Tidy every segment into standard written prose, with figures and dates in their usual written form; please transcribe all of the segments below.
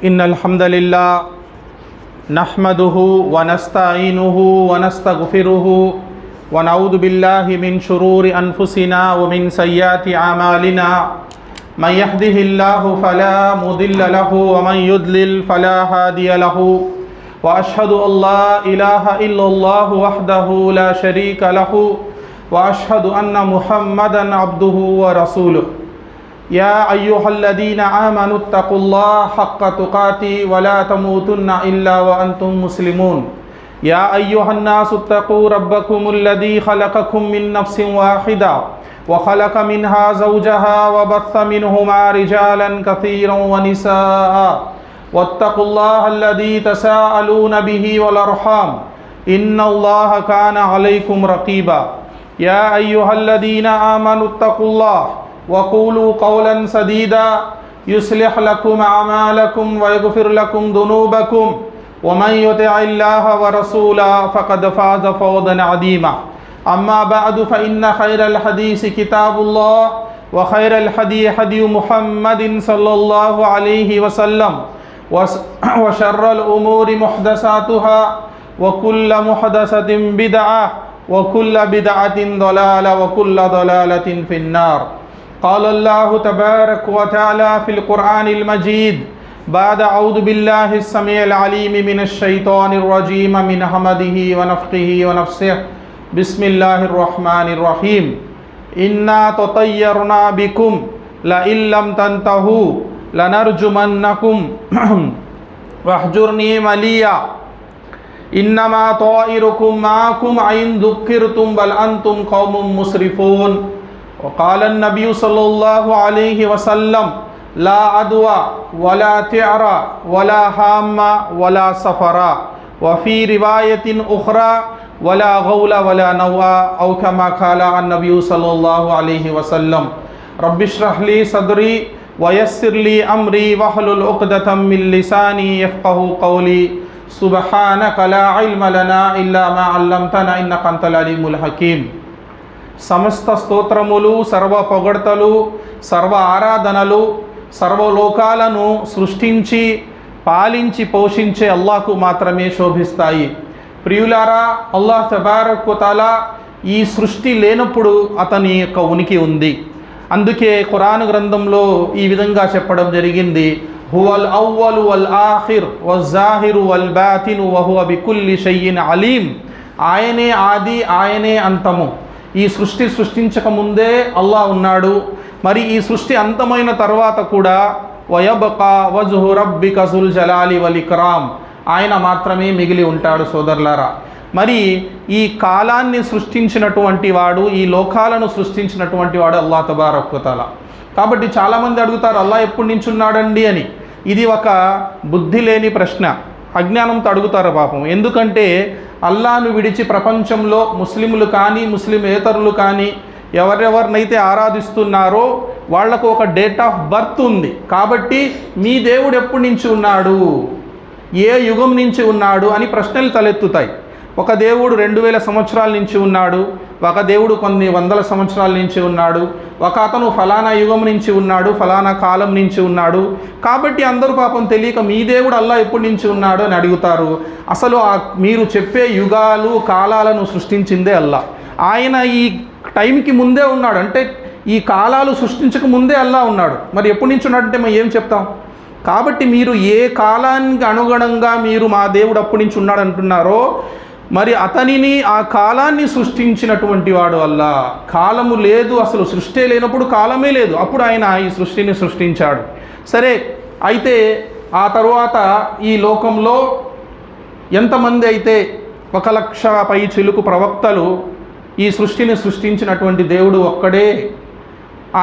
इन्नल हम्दुलिल्लाह नहमदुहु व नस्तईनुहु व नस्तगफिरुहु व नऊदु बिल्लाहि मिन शुरूरि अनफुसिना व मिन सय्याति आमालिना मन यहदिहिल्लाहु फला मुदिल्ल लहु व मन युद्लिल फला हादिय लहु व अशहदु अल्ला इलाहा इल्लल्लाहु वहदहु ला शरीक लहु व अशहदु अन्ना मुहम्मदन अब्दुहु व रसूलुहु या अय्युहल्लज़ीना आमनुत्तक़ुल्लाह हक़्क़ तुक़ातिह व ला तमूतुन्ना इल्ला व अंतुम मुस्लिमून या अय्युहन्नासुत्तक़ू रब्बकुमुल्लज़ी ख़लक़कुम मिन नफ्सिन वाहिदा व ख़लक़ मिन्हा ज़ौजहा व बस्स मिन्हुमा रिजालन कसीरन व निसाअ वत्तक़ुल्लाहल्लज़ी तसाअलून बिही वल अर्हाम इन्नल्लाह काना अलैकुम रक़ीबा या अय्युहल्लज़ीना आमनुत्तक़ुल्लाह वक़ूलू क़ौलन सदीदा युस्लिह लकुम अमालकुम व यग़फ़िर लकुम दुनूबकुम व मन युतिइल्लाह व रसूलहु फ़क़द फ़ाज़ फ़ौज़न अज़ीमा अम्मा बअदु फ़इन्न ख़ैरल हदीस किताबुल्लाह व ख़ैरल हदी हदी मुहम्मदिन सल्लल्लाहु अलैहि वसल्लम व शर्रल उमूरि मुहदसातुहा व कुल्ल मुहदसतिन बिदअह व कुल्ल बिदअतिन दलाला व कुल्ल दलालतिन फिन्नार क़ाल अल्लाहु तबारक व तआला फ़िल क़ुरआनिल मजीद बाद अऊज़ु बिल्लाहिस समीइल अलीम मिनश शैतानिर रजीम मिन हमदिही व नफ़्ख़िही व नफ़्सिही बिस्मिल्लाहिर रहमानिर रहीम इन्ना ततय्यरना बिकुम लइन लम तंतहू लनरजुमन्नकुम वहजुरनी मलिया इन्नमा ताइरुकुम माकुम ऐन ज़ुक्किरतुम बल अंतुम कौमुम मुस्रिफून वक़ाल नबी सल्लल्लाहु अलैहि वसल्लम ला अदवा वला तिअरा वला हाम्मा वला सफरा वफ़ी रिवायतिन उख़रा वला गौला वला नवा औ कमा क़ाल अन्नबी सल्लल्लाहु अलैहि वसल्लम रब्बिश्रह ली सदरी वयस्सिर ली अमरी वहलुल उक़दतम मिन लिसानी यफ़क़हू क़ौली सुब्हानक ला इल्म लना इल्ला मा अल्लमतना इन्नका अंतल अलीमुल हकीम। సమస్త స్తోత్రములు సర్వ పొగడ్తలు సర్వ ఆరాధనలు సర్వలోకాలను సృష్టించి పాలించి పోషించే అల్లాహ్కు మాత్రమే శోభిస్తాయి। ప్రియులారా, అల్లాహ్ తబారక్ వ తఆలా ఈ సృష్టి లేనప్పుడు అతని యొక్క ఉనికి ఉంది। అందుకే ఖురాన్ గ్రంథంలో ఈ విధంగా చెప్పడం జరిగింది, హువల్ అవ్వలు వల్ ఆఖిర్ వజ్జాహిరు వల్ బాతిను వహువ బికుల్లి షైయిన్ అలీం। ఆయనే ఆది, ఆయనే అంతము। ఈ సృష్టి సృష్టించక ముందే అల్లాహ్ ఉన్నాడు, మరి ఈ సృష్టి అంతమైన తర్వాత కూడా వయబ్కా వజ్హు రబ్బిక జుల్ జలాలి వల్ ఇక్రామ్, ఆయన మాత్రమే మిగిలి ఉంటాడు। సోదరులారా, మరి ఈ కాలాన్ని సృష్టించినటువంటి వాడు, ఈ లోకాలను సృష్టించినటువంటి వాడు అల్లాహ్ తబారక్ వ తఆలా। కాబట్టి చాలామంది అడుగుతారు అల్లాహ్ ఎప్పటి నుంచి ఉన్నాడండి అని। ఇది ఒక బుద్ధి లేని ప్రశ్న, అజ్ఞానంతో అడుగుతారు పాపం। ఎందుకంటే అల్లాహ్ను విడిచి ప్రపంచంలో ముస్లింలు కానీ ముస్లిమేతరులు కానీ ఎవరెవరినైతే ఆరాధిస్తున్నారో వాళ్లకు ఒక డేట్ ఆఫ్ బర్త్ ఉంది। కాబట్టి మీ దేవుడు ఎప్పటి నుంచి ఉన్నాడు, ఏ యుగం నుంచి ఉన్నాడు అని ప్రశ్నలు తలెత్తుతాయి। ఒక దేవుడు 2000 సంవత్సరాల నుంచి ఉన్నాడు, ఒక దేవుడు కొన్ని వందల సంవత్సరాల నుంచి ఉన్నాడు, ఒక అతను ఫలానా యుగం నుంచి ఉన్నాడు, ఫలానా కాలం నుంచి ఉన్నాడు। కాబట్టి అందరూ పాపం తెలియక మీ దేవుడు అల్లాహ్ ఎప్పటి నుంచి ఉన్నాడు అని అడుగుతారు। అసలు మీరు చెప్పే యుగాలు కాలాలను సృష్టించిందే అల్లాహ్। ఆయన ఈ టైంకి ముందే ఉన్నాడు, అంటే ఈ కాలాలు సృష్టించక ముందే అల్లాహ్ ఉన్నాడు। మరి ఎప్పటి నుంచి ఉన్నాడంటే మనం ఏం చెప్తాం? కాబట్టి మీరు ఏ కాలానికి అనుగుణంగా మీరు మా దేవుడు అప్పటి నుంచి ఉన్నాడు అంటున్నారో, మరి అతనిని ఆ కాలాన్ని సృష్టించినటువంటి వాడు అల్లాహ్। కాలము లేదు, అసలు సృష్టి లేనప్పుడు కాలమే లేదు, అప్పుడు ఆయన ఈ సృష్టిని సృష్టించాడు। సరే, అయితే ఆ తరువాత ఈ లోకంలో ఎంతమంది అయితే 1,00,000 పై చిలుకు ప్రవక్తలు ఈ సృష్టిని సృష్టించినటువంటి దేవుడు ఒక్కడే,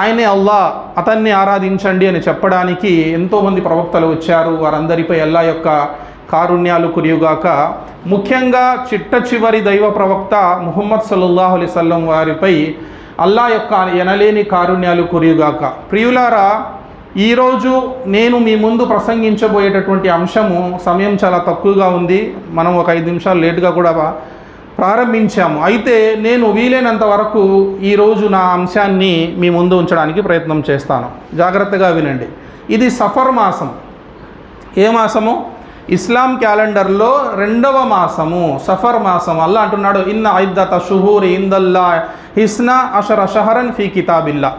ఆయనే అల్లాహ్, అతన్ని ఆరాధించండి అని చెప్పడానికి ఎంతోమంది ప్రవక్తలు వచ్చారు। వారందరిపై అల్లాహ్ యొక్క కారుణ్యాలు కురియుగాక। ముఖ్యంగా చిట్ట చివరి దైవ ప్రవక్త ముహమ్మద్ సల్లల్లాహు అలైహి వసల్లం వారిపై అల్లాహ్ యొక్క ఎనలేని కారుణ్యాలు కురియుగాక। ప్రియులారా, ఈరోజు నేను మీ ముందు ప్రసంగించబోయేటటువంటి అంశము, సమయం చాలా తక్కువగా ఉంది, మనం ఒక 5 నిమిషాలు లేటుగా కూడా ప్రారంభించాము। అయితే నేను వీలైనంత వరకు ఈరోజు నా అంశాన్ని మీ ముందు ఉంచడానికి ప్రయత్నం చేస్తాను। జాగ్రత్తగా వినండి। ఇది సఫర్ మాసం। ఏ మాసము? ఇస్లాం క్యాలెండర్లో 2వ మాసము సఫర్ మాసం. అల్లా అంటున్నాడు, ఇన్న ఐద్దత షుహూరి ఇందల్లా హిస్నా అషర షహరన్ ఫీ కితాబిల్లా.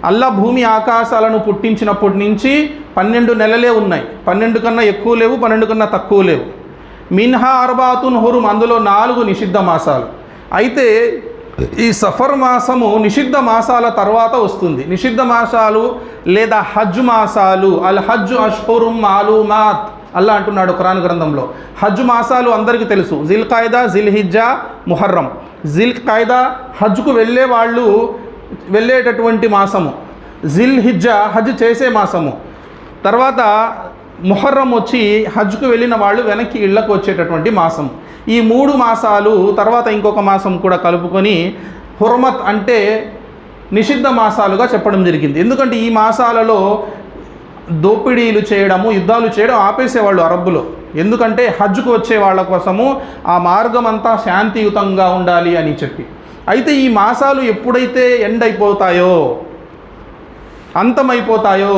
అల్లా భూమి ఆకాశాలను పుట్టించినప్పటి నుంచి 12 నెలలే ఉన్నాయి. 12 కన్నా ఎక్కువ లేవు, 12 కన్నా తక్కువ లేవు. మిన్హా అర్బాతున్ హురుమ్, అందులో 4 నిషిద్ధ మాసాలు. అయితే ఈ సఫర్ మాసము నిషిద్ధ మాసాల తర్వాత వస్తుంది. నిషిద్ధ మాసాలు లేదా హజ్ మాసాలు, అల్ హజ్ అష్హురుం మాలూమాత్ అల్లా అంటున్నాడు ఖురాన్ గ్రంథంలో. హజ్ మాసాలు అందరికీ తెలుసు, జిల్ ఖైదా, జిల్ హిజ్జా, ముహర్రం. జిల్ ఖైదా హజ్కు వెళ్ళేటటువంటి మాసము, జిల్ హిజ్జా హజ్ చేసే మాసము, తర్వాత ముహర్రం వచ్చి హజ్కు వెళ్ళిన వాళ్ళు వెనక్కి ఇళ్లకు వచ్చేటటువంటి మాసం. ఈ 3 మాసాలు తర్వాత ఇంకొక మాసం కూడా కలుపుకొని హుర్మత్ అంటే నిషిద్ధ మాసాలుగా చెప్పడం జరిగింది. ఎందుకంటే ఈ మాసాలలో దోపిడీలు చేయడము, యుద్ధాలు చేయడం ఆపేసేవాళ్ళు అరబ్బులో. ఎందుకంటే హజ్కు వచ్చే వాళ్ళ కోసము ఆ మార్గం అంతా శాంతియుతంగా ఉండాలి అని చెప్పి. అయితే ఈ మాసాలు ఎప్పుడైతే ఎండ్ అయిపోతాయో, అంతమైపోతాయో,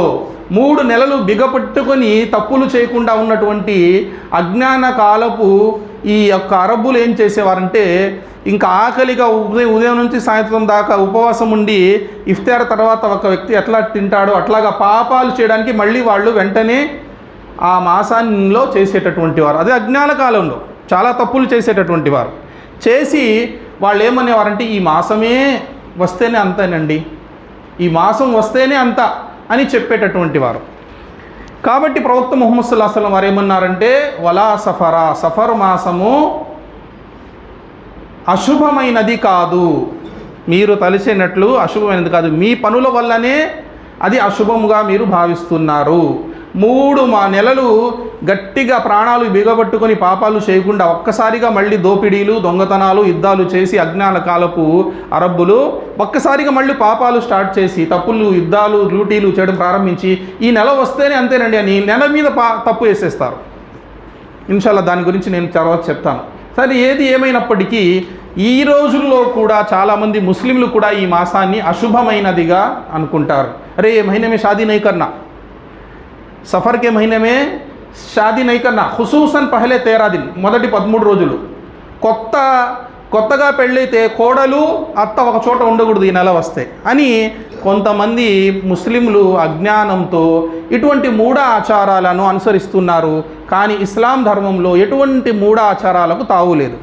3 నెలలు బిగపట్టుకొని తప్పులు చేయకుండా ఉన్నటువంటి అజ్ఞాన కాలపు ఈ యొక్క అరబ్బులు ఏం చేసేవారంటే, ఇంకా ఆకలిగా ఉదయం నుంచి సాయంత్రం దాకా ఉపవాసం ఉండి ఇఫ్తార్ తర్వాత ఒక వ్యక్తి ఎట్లా తింటాడో అట్లాగా పాపాలు చేయడానికి మళ్ళీ వాళ్ళు వెంటనే ఆ మాసాల్లో చేసేటటువంటి వారు. అదే అజ్ఞాన కాలంలో చాలా తప్పులు చేసేటటువంటి వారు. చేసి వాళ్ళు ఏమనేవారంటే, ఈ మాసమే వస్తేనే అంతేనండి, ఈ మాసం వస్తేనే అంత అని చెప్పేటటువంటి వారు. కాబట్టి ప్రవక్త ముహమ్మద్ సల్లల్లాహు అలైహి వసల్లం వారు ఏమన్నారంటే, వలా సఫరా, సఫర్ మాసము అశుభమైనది కాదు, మీరు తలిచేనట్లు అశుభమైనది కాదు, మీ పనుల వల్లనే అది అశుభంగా మీరు భావిస్తున్నారు. 3 నెలలు గట్టిగా ప్రాణాలు బిగబట్టుకొని పాపాలు చేయకుండా ఒక్కసారిగా మళ్ళీ దోపిడీలు, దొంగతనాలు, యుద్ధాలు చేసి అజ్ఞాన కాలపు అరబ్బులు ఒక్కసారిగా మళ్ళీ పాపాలు స్టార్ట్ చేసి తప్పులు, యుద్ధాలు, లూటీలు చేయడం ప్రారంభించి ఈ నెల వస్తేనే అంతేనండి అని నెల మీద తప్పు వేసేస్తారు. ఇన్షాల్లా దాని గురించి నేను తర్వాత చెప్తాను. సరే, ఏది ఏమైనప్పటికీ ఈ రోజుల్లో కూడా చాలామంది ముస్లింలు కూడా ఈ మాసాన్ని అశుభమైనదిగా అనుకుంటారు. అరే ఏ మహీనే మే షాదీ నహీ కర్నా, సఫర్ కే మహీనే మే షాదీ నహీ కర్నా, ఖుసూసన్ పహలే 13 దిన్, మొదటి 13 రోజులు. కొత్తగా పెళ్ళైతే కోడలు అత్త ఒక చోట ఉండకూడదు ఈ నెల వస్తే అని కొంతమంది ముస్లింలు అజ్ఞానంతో ఇటువంటి మూఢ ఆచారాలను అనుసరిస్తున్నారు. కానీ ఇస్లాం ధర్మంలో ఎటువంటి మూఢ ఆచారాలకు తావులేదు.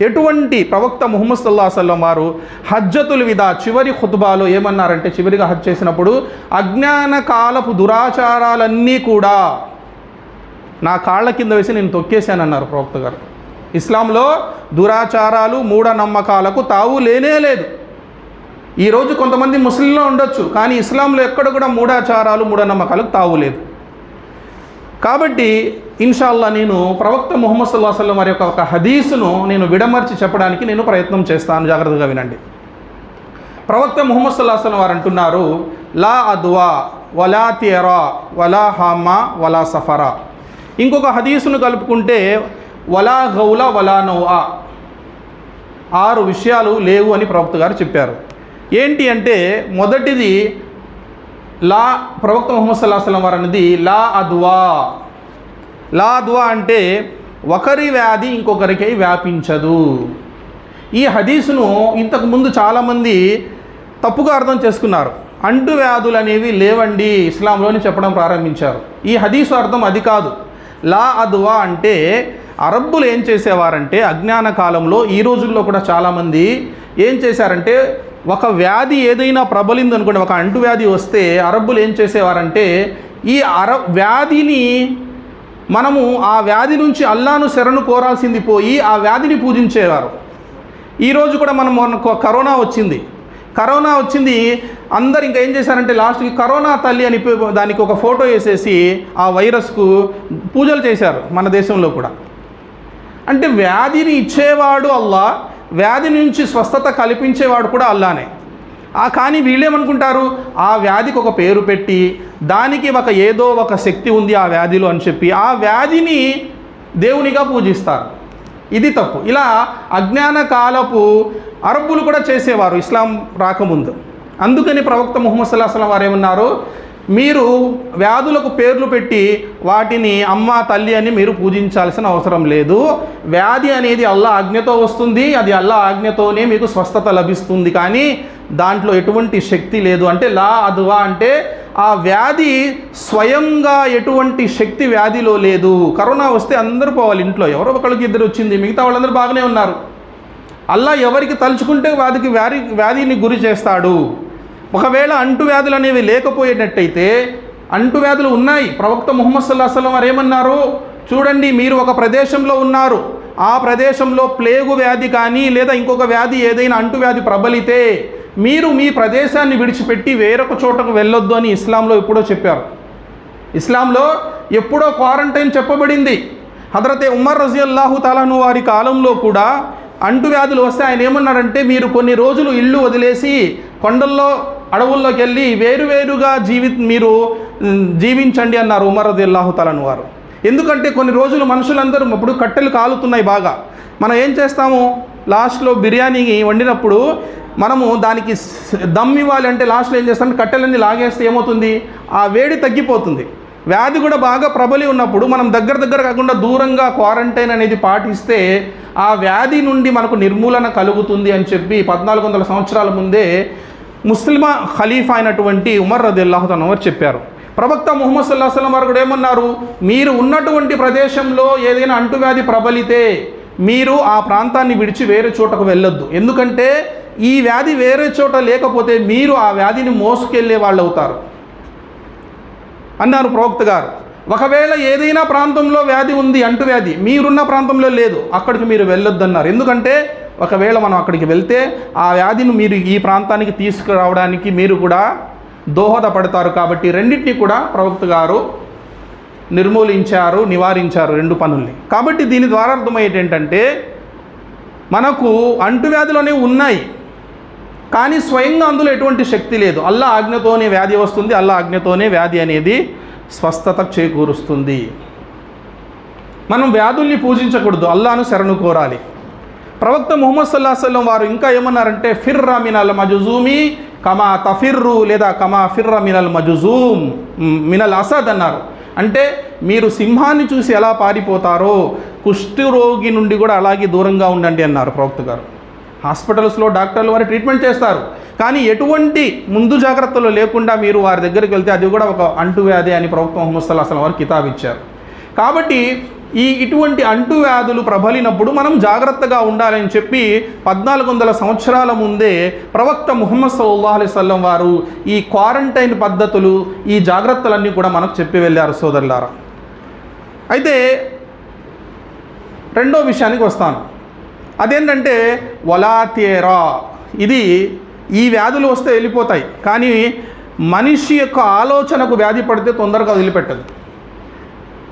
ఎటువంటి ప్రవక్త ముహమ్మద్ సల్లల్లాహు అలైహి వసల్లం వారు హజ్జతుల్ విదా చివరి ఖుతుబాలో ఏమన్నారంటే, చివరిగా హజ్ చేసినప్పుడు అజ్ఞాన కాలపు దురాచారాలన్నీ కూడా నా కాళ్ళ కింద వేసి నేను తొక్కేశానన్నారు ప్రవక్త గారు. ఇస్లాంలో దురాచారాలు, మూఢనమ్మకాలకు తావు లేనే లేదు. ఈరోజు కొంతమంది ముస్లింలో ఉండొచ్చు, కానీ ఇస్లాంలో ఎక్కడ కూడా మూఢాచారాలు, మూఢనమ్మకాలకు తావు లేదు. కాబట్టి ఇన్షాల్లా నేను ప్రవక్త ముహమ్మద్ సల్లల్లాహు అలైహి వసల్లం వారి యొక్క ఒక హదీసును నేను విడమర్చి చెప్పడానికి నేను ప్రయత్నం చేస్తాను. జాగ్రత్తగా వినండి. ప్రవక్త ముహమ్మద్ సల్లల్లాహు అలైహి వసల్లం వారు అంటున్నారు, లా అద్వా వలా తియరా వలా హామా వలా సఫరా. ఇంకొక హదీసును కలుపుకుంటే వలా గౌల వలా నౌఆ, 6 విషయాలు లేవు అని ప్రవక్త గారు చెప్పారు. ఏంటి అంటే, మొదటిది ప్రవక్త ముహమ్మద్ సల్లల్లాహు అలైహి వసల్లం వారు అనేది లా అద్వా. లా అద్వా అంటే ఒకరి వ్యాధి ఇంకొకరికి వ్యాపించదు. ఈ హదీసును ఇంతకుముందు చాలామంది తప్పుగా అర్థం చేసుకున్నారు. అంటు వ్యాధులు అనేవి లేవండి ఇస్లాంలోని చెప్పడం ప్రారంభించారు. ఈ హదీసు అర్థం అది కాదు. లా అద్వా అంటే అరబ్బులు ఏం చేసేవారంటే అజ్ఞాన కాలంలో, ఈ రోజుల్లో కూడా చాలామంది ఏం చేశారంటే, ఒక వ్యాధి ఏదైనా ప్రబలింది అనుకోండి, ఒక అంటు వ్యాధి వస్తే అరబ్బులు ఏం చేసేవారంటే ఈ వ్యాధిని మనము ఆ వ్యాధి నుంచి అల్లాను శరణు కోరాల్సింది పోయి ఆ వ్యాధిని పూజించేవారు. ఈరోజు కూడా మనకు కరోనా వచ్చింది, అందరు ఇంకా ఏం చేశారంటే లాస్ట్కి కరోనా తల్లి అని దానికి ఒక ఫోటో వేసేసి ఆ వైరస్కు పూజలు చేశారు మన దేశంలో కూడా. అంటే వ్యాధిని ఇచ్చేవాడు అల్లా, వ్యాధి నుంచి స్వస్థత కల్పించేవాడు కూడా అల్లానే. కానీ వీళ్ళేమనుకుంటారు, ఆ వ్యాధికి ఒక పేరు పెట్టి దానికి ఏదో ఒక శక్తి ఉంది ఆ వ్యాధిలో అని చెప్పి ఆ వ్యాధిని దేవునిగా పూజిస్తారు. ఇది తప్పు. ఇలా అజ్ఞాన కాలపు అరబ్బులు కూడా చేసేవారు ఇస్లాం రాకముందు. అందుకని ప్రవక్త ముహమ్మద్ సల్లల్లాహు అలైహి వసల్లం వారు ఏమన్నారు, మీరు వ్యాధులకు పేర్లు పెట్టి వాటిని అమ్మ తల్లి అని మీరు పూజించాల్సిన అవసరం లేదు. వ్యాధి అనేది అల్లా ఆజ్ఞతో వస్తుంది, అది అల్లా ఆజ్ఞతోనే మీకు స్వస్థత లభిస్తుంది, కానీ దాంట్లో ఎటువంటి శక్తి లేదు. అంటే లా అద్వా అంటే ఆ వ్యాధి స్వయంగా ఎటువంటి శక్తి వ్యాధిలో లేదు. కరోనా వస్తే అందరూ పోవాలి ఇంట్లో, ఎవరో ఒకరికి ఇద్దరు వచ్చింది, మిగతా వాళ్ళందరూ బాగానే ఉన్నారు. అల్లా ఎవరికి తలుచుకుంటే వ్యాధిని గురి చేస్తాడు. ఒకవేళ అంటువ్యాధులు అనేవి లేకపోయేటట్టయితే, అంటువ్యాధులు ఉన్నాయి. ప్రవక్త ముహమ్మద్ సల్లల్లాహు అలైహి వసల్లం వారు ఏమన్నారు, చూడండి మీరు ఒక ప్రదేశంలో ఉన్నారు, ఆ ప్రదేశంలో ప్లేగు వ్యాధి కానీ లేదా ఇంకొక వ్యాధి ఏదైనా అంటువ్యాధి ప్రబలితే మీరు మీ ప్రదేశాన్ని విడిచిపెట్టి వేరొక చోటకు వెళ్ళొద్దు అని ఇస్లాంలో ఎప్పుడో చెప్పారు. ఇస్లాంలో ఎప్పుడో క్వారంటైన్ చెప్పబడింది. హజరతే ఉమర్ రజియల్లాహు తాలాను వారి కాలంలో కూడా అంటువ్యాధులు వస్తే ఆయన ఏమన్నారంటే, మీరు కొన్ని రోజులు ఇల్లు వదిలేసి కొండల్లో అడవుల్లోకి వెళ్ళి వేరువేరుగా మీరు జీవించండి అన్నారు ఉమర్ రజియల్లాహు తాలాను వారు. ఎందుకంటే కొన్ని రోజులు మనుషులందరూ ఇప్పుడు కట్టెలు కాలుతున్నాయి బాగా, మనం ఏం చేస్తాము, లాస్ట్లో బిర్యానీ వండినప్పుడు మనము దానికి దమ్ ఇవ్వాలి అంటే లాస్ట్లో ఏం చేస్తామంటే కట్టెలన్నీ లాగేస్తే ఏమవుతుంది, ఆ వేడి తగ్గిపోతుంది. వ్యాధి కూడా బాగా ప్రబలి ఉన్నప్పుడు మనం దగ్గర కాకుండా దూరంగా క్వారంటైన్ అనేది పాటిస్తే ఆ వ్యాధి నుండి మనకు నిర్మూలన కలుగుతుంది అని చెప్పి 1400 సంవత్సరాల ముందే ముస్లిమా ఖలీఫా అయినటువంటి ఉమర్ రదియల్లాహు తఆలా వారు చెప్పారు. ప్రవక్త ముహమ్మద్ సల్లల్లాహు అలైహి వసల్లం వారు కూడా ఏమన్నారు, మీరు ఉన్నటువంటి ప్రదేశంలో ఏదైనా అంటువ్యాధి ప్రబలితే మీరు ఆ ప్రాంతాన్ని విడిచి వేరే చోటకు వెళ్ళొద్దు. ఎందుకంటే ఈ వ్యాధి వేరే చోట లేకపోతే మీరు ఆ వ్యాధిని మోసుకెళ్ళే వాళ్ళు అవుతారు అన్నారు ప్రవక్త గారు. ఒకవేళ ఏదైనా ప్రాంతంలో వ్యాధి ఉంది, అంటువ్యాధి, మీరున్న ప్రాంతంలో లేదు, అక్కడికి మీరు వెళ్ళొద్దన్నారు. ఎందుకంటే ఒకవేళ మనం అక్కడికి వెళ్తే ఆ వ్యాధిని మీరు ఈ ప్రాంతానికి తీసుకురావడానికి మీరు కూడా దోహదపడతారు. కాబట్టి రెండింటినీ కూడా ప్రవక్త గారు నిర్మూలించారు, నివారించారు, రెండు పనుల్ని. కాబట్టి దీని ద్వారా అర్థమయ్యేది ఏంటంటే, మనకు అంటువ్యాధులు అనేవి ఉన్నాయి, కానీ స్వయంగా అందులో ఎటువంటి శక్తి లేదు. అల్లా ఆజ్ఞతోనే వ్యాధి వస్తుంది, అల్లా ఆజ్ఞతోనే వ్యాధి అనేది స్వస్థత చేకూరుస్తుంది. మనం వ్యాధుల్ని పూజించకూడదు, అల్లాను శరణు కోరాలి. ప్రవక్త ముహమ్మద్ సల్లల్లాహు అలైహి వసల్లం వారు ఇంకా ఏమన్నారంటే, ఫిర్రా మినల్ మజుజూమి కమా తఫిర్రు, లేదా కమా ఫిర్రా మినల్ మజుజూమ్ మినల్ అసద్ అన్నారు. అంటే మీరు సింహాన్ని చూసి ఎలా పారిపోతారో కుష్ఠరోగి నుండి కూడా అలాగే దూరంగా ఉండండి అన్నారు ప్రవక్త గారు. హాస్పిటల్స్లో డాక్టర్లు వారి ట్రీట్మెంట్ చేస్తారు, కానీ ఎటువంటి ముందు జాగ్రత్తలు లేకుండా మీరు వారి దగ్గరికి వెళ్తే అది కూడా ఒక అంటువ్యాధి అని ప్రవక్త ముహమ్మద్ సల్లల్లాహు అలైహి వసల్లం వారు కితాబ్ ఇచ్చారు. కాబట్టి ఇటువంటి అంటువ్యాధులు ప్రబలినప్పుడు మనం జాగ్రత్తగా ఉండాలని చెప్పి 1400 సంవత్సరాల ముందే ప్రవక్త ముహమ్మద్ సల్లల్లాహు అలైహి వసల్లం వారు ఈ క్వారంటైన్ పద్ధతులు, ఈ జాగ్రత్తలన్నీ కూడా మనకు చెప్పి వెళ్ళారు సోదరులారా. అయితే రెండో విషయానికి వస్తాను, అదేంటంటే వలాతేరా. ఇది ఈ వ్యాధులు వస్తే వెళ్ళిపోతాయి, కానీ మనిషి యొక్క ఆలోచనకు వ్యాధి పడితే తొందరగా వదిలిపెట్టదు.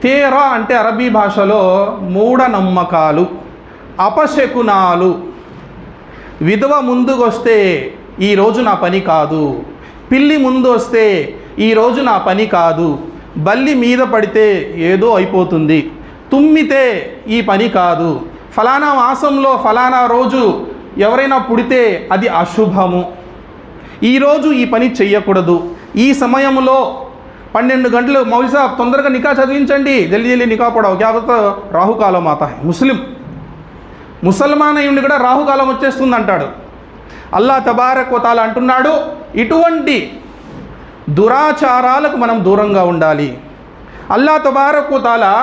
తేరా అంటే అరబీ భాషలో మూఢనమ్మకాలు, అపశకునాలు. విధవ ముందుకొస్తే ఈరోజు నా పని కాదు, పిల్లి ముందు వస్తే ఈరోజు నా పని కాదు, బల్లి మీద పడితే ఏదో అయిపోతుంది, తుమ్మితే ఈ పని కాదు, ఫలానా మాసంలో ఫలానా రోజు ఎవరైనా పుడితే అది అశుభము, ఈరోజు ఈ పని చెయ్యకూడదు, ఈ సమయంలో 12 గంటలు మౌలీ సాబ్ తొందరగా నికా చదివించండి, జల్దీ నికా పడావు, క్యాబతో రాహుకాలం ఆతా హై. ముసల్మాన్ అయ్యుండి కూడా రాహుకాలం వచ్చేస్తుంది అంటాడు. అల్లా తబారక్ వ తఆలా అంటున్నాడు, ఇటువంటి దురాచారాలకు మనం దూరంగా ఉండాలి. అల్లా తబారక్ వ తఆలా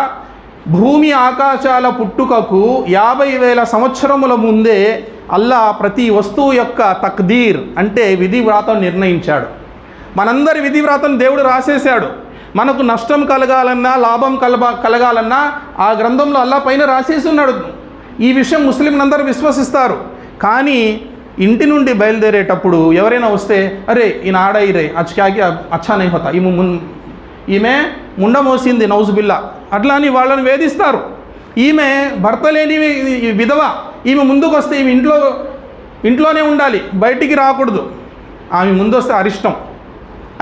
భూమి ఆకాశాల పుట్టుకకు 50,000 సంవత్సరముల ముందే అల్లా ప్రతి వస్తువు యొక్క తక్దీర్ అంటే విధి వ్రాతం నిర్ణయించాడు. మనందరి విధి వ్రాతం దేవుడు రాసేశాడు. మనకు నష్టం కలగాలన్నా లాభం కలగాలన్నా ఆ గ్రంథంలో అల్లా పైన రాసేసి ఉన్నాడు. ఈ విషయం ముస్లింలందరూ విశ్వసిస్తారు. కానీ ఇంటి నుండి బయలుదేరేటప్పుడు ఎవరైనా వస్తే, అరే ఈయన ఆడాయి రే అచ్చాకి అచ్చా నహీ హోతా, ఈమె ముండ మోసింది నౌజుబిల్లా అట్లా అని వాళ్ళని వేధిస్తారు. ఈమె భర్త లేని విధవ, ఈమె ముందుకు వస్తే ఈమె ఇంట్లోనే ఉండాలి, బయటికి రాకూడదు, ఆమె ముందు వస్తే అరిష్టం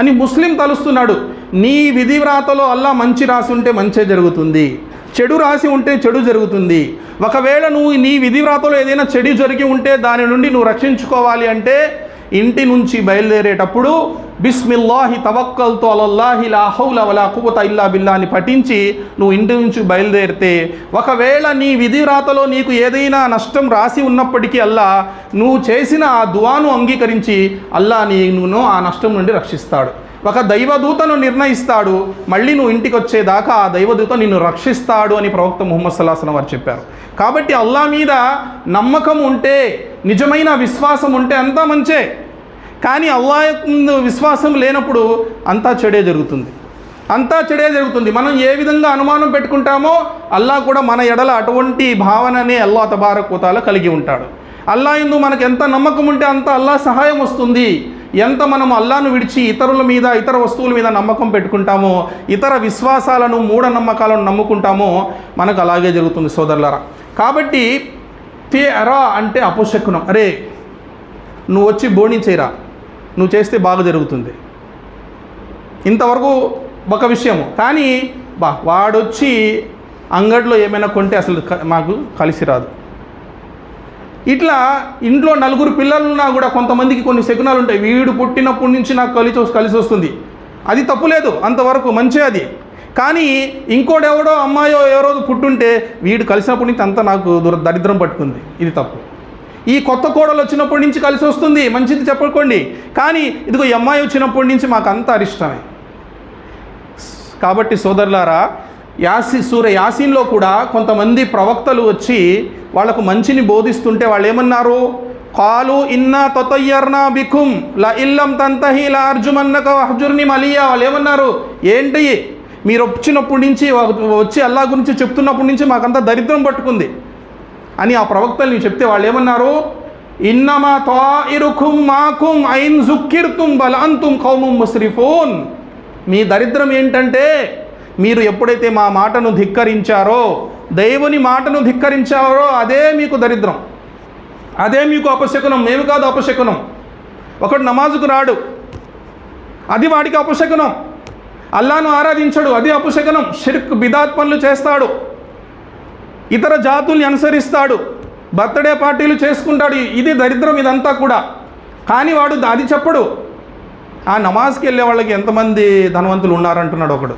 అని ముస్లిం తలుస్తున్నాడు. నీ విధి వ్రాతలో అల్లా మంచి రాసి ఉంటే మంచే జరుగుతుంది, చెడు రాసి ఉంటే చెడు జరుగుతుంది. ఒకవేళ నువ్వు నీ విధి వ్రాతలో ఏదైనా చెడు జరిగి ఉంటే దాని నుండి నువ్వు రక్షించుకోవాలి అంటే ఇంటి నుంచి బయలుదేరేటప్పుడు బిస్మిల్లాహి తవక్కల్తు అలల్లాహి లా హౌల వలా ఖువత ఇల్లా బిల్లా అని పఠించి నువ్వు ఇంటి నుంచి బయలుదేరితే, ఒకవేళ నీ విధి రాతలో నీకు ఏదైనా నష్టం రాసి ఉన్నప్పటికీ అల్లా నువ్వు చేసిన ఆ దువాను అంగీకరించి అల్లా నీను ఆ నష్టం నుండి రక్షిస్తాడు. ఒక దైవదూతను నిర్ణయిస్తాడు, మళ్ళీ నువ్వు ఇంటికి వచ్చేదాకా ఆ దైవదూత నిన్ను రక్షిస్తాడు అని ప్రవక్త ముహమ్మద్ సల్లల్లాహు అలైహి వసల్లం వారు చెప్పారు. కాబట్టి అల్లా మీద నమ్మకం ఉంటే, నిజమైన విశ్వాసం ఉంటే అంతా మంచే. కానీ అల్లా యొక్క విశ్వాసం లేనప్పుడు అంతా చెడే జరుగుతుంది, అంతా చెడే జరుగుతుంది. మనం ఏ విధంగా అనుమానం పెట్టుకుంటామో అల్లా కూడా మన ఎడల అటువంటి భావననే అల్లా తబారక్ వ తఆలా కలిగి ఉంటాడు. అల్లా యందు మనకు ఎంత నమ్మకం ఉంటే అంత అల్లా సహాయం వస్తుంది. ఎంత మనం అల్లాను విడిచి ఇతరుల మీద, ఇతర వస్తువుల మీద నమ్మకం పెట్టుకుంటామో, ఇతర విశ్వాసాలను, మూఢనమ్మకాలను నమ్ముకుంటామో మనకు అలాగే జరుగుతుంది సోదరులారా. కాబట్టి తేరా అంటే అపశకునం. అరే నువ్వు వచ్చి బోణి చేయరా, నువ్వు చేస్తే బాగా జరుగుతుంది, ఇంతవరకు ఒక విషయము. కానీ వాడొచ్చి అంగడిలో ఏమైనా కొంటే అసలు మాకు కలిసి రాదు. ఇట్లా ఇంట్లో నలుగురు పిల్లలున్నా కూడా కొంతమందికి కొన్ని శకునాలు ఉంటాయి. వీడు పుట్టినప్పటి నుంచి నాకు కలిసి వస్తుంది, అది తప్పులేదు, అంతవరకు మంచి అది. కానీ ఇంకోడెవడో అమ్మాయో ఎవరో పుట్టుంటే వీడు కలిసినప్పటి నుంచి అంతా నాకు దరిద్రం పట్టుకుంది, ఇది తప్పు. ఈ కొత్త కోడలు వచ్చినప్పటి నుంచి కలిసి వస్తుంది, మంచిది చెప్పుకోండి. కానీ ఇదిగో ఈ అమ్మాయి వచ్చినప్పటి నుంచి మాకు అంతా అరిష్టమే. కాబట్టి సోదరులారా, సూర యాసీన్లో కూడా కొంతమంది ప్రవక్తలు వచ్చి వాళ్ళకు మంచిని బోధిస్తుంటే వాళ్ళు ఏమన్నారు? కాలు ఇన్నా తొతయ్యర్నా బికుం లా ఇల్లం తంతహి లా అర్జుమన్నక వహజుర్ని మలియా. వాళ్ళు ఏమన్నారు? ఏంటి మీరు వచ్చినప్పటి నుంచి వచ్చి అల్లా గురించి చెప్తున్నప్పటి నుంచి మాకంతా దరిద్రం పట్టుకుంది అని ఆ ప్రవక్తల్ని చెప్తే వాళ్ళు ఏమన్నారు? ఇన్నమా తాయిరుకుం మాకుం ఐన్ జుక్కిర్తుం బల్ అంతుం ఖౌముం ముస్రిఫూన్. మీ దరిద్రం ఏంటంటే మీరు ఎప్పుడైతే మా మాటను ధిక్కరించారో, దేవుని మాటను ధిక్కరించారో అదే మీకు దరిద్రం, అదే మీకు అపశకునం. మేము కాదు అపశకునం. ఒకడు నమాజుకు రాడు, అది వాడికి అపశకునం. అల్లాను ఆరాధించడు, అది అపశకునం. షిర్క్ బిదాత్ పనులు చేస్తాడు, ఇతర జాతుల్ని అనుసరిస్తాడు, బర్త్డే పార్టీలు చేసుకుంటాడు, ఇది దరిద్రం ఇదంతా కూడా. కానీ వాడు అది చెప్పడు. ఆ నమాజ్కి వెళ్ళే వాళ్ళకి ఎంతమంది ధనవంతులు ఉన్నారంటున్నాడు ఒకడు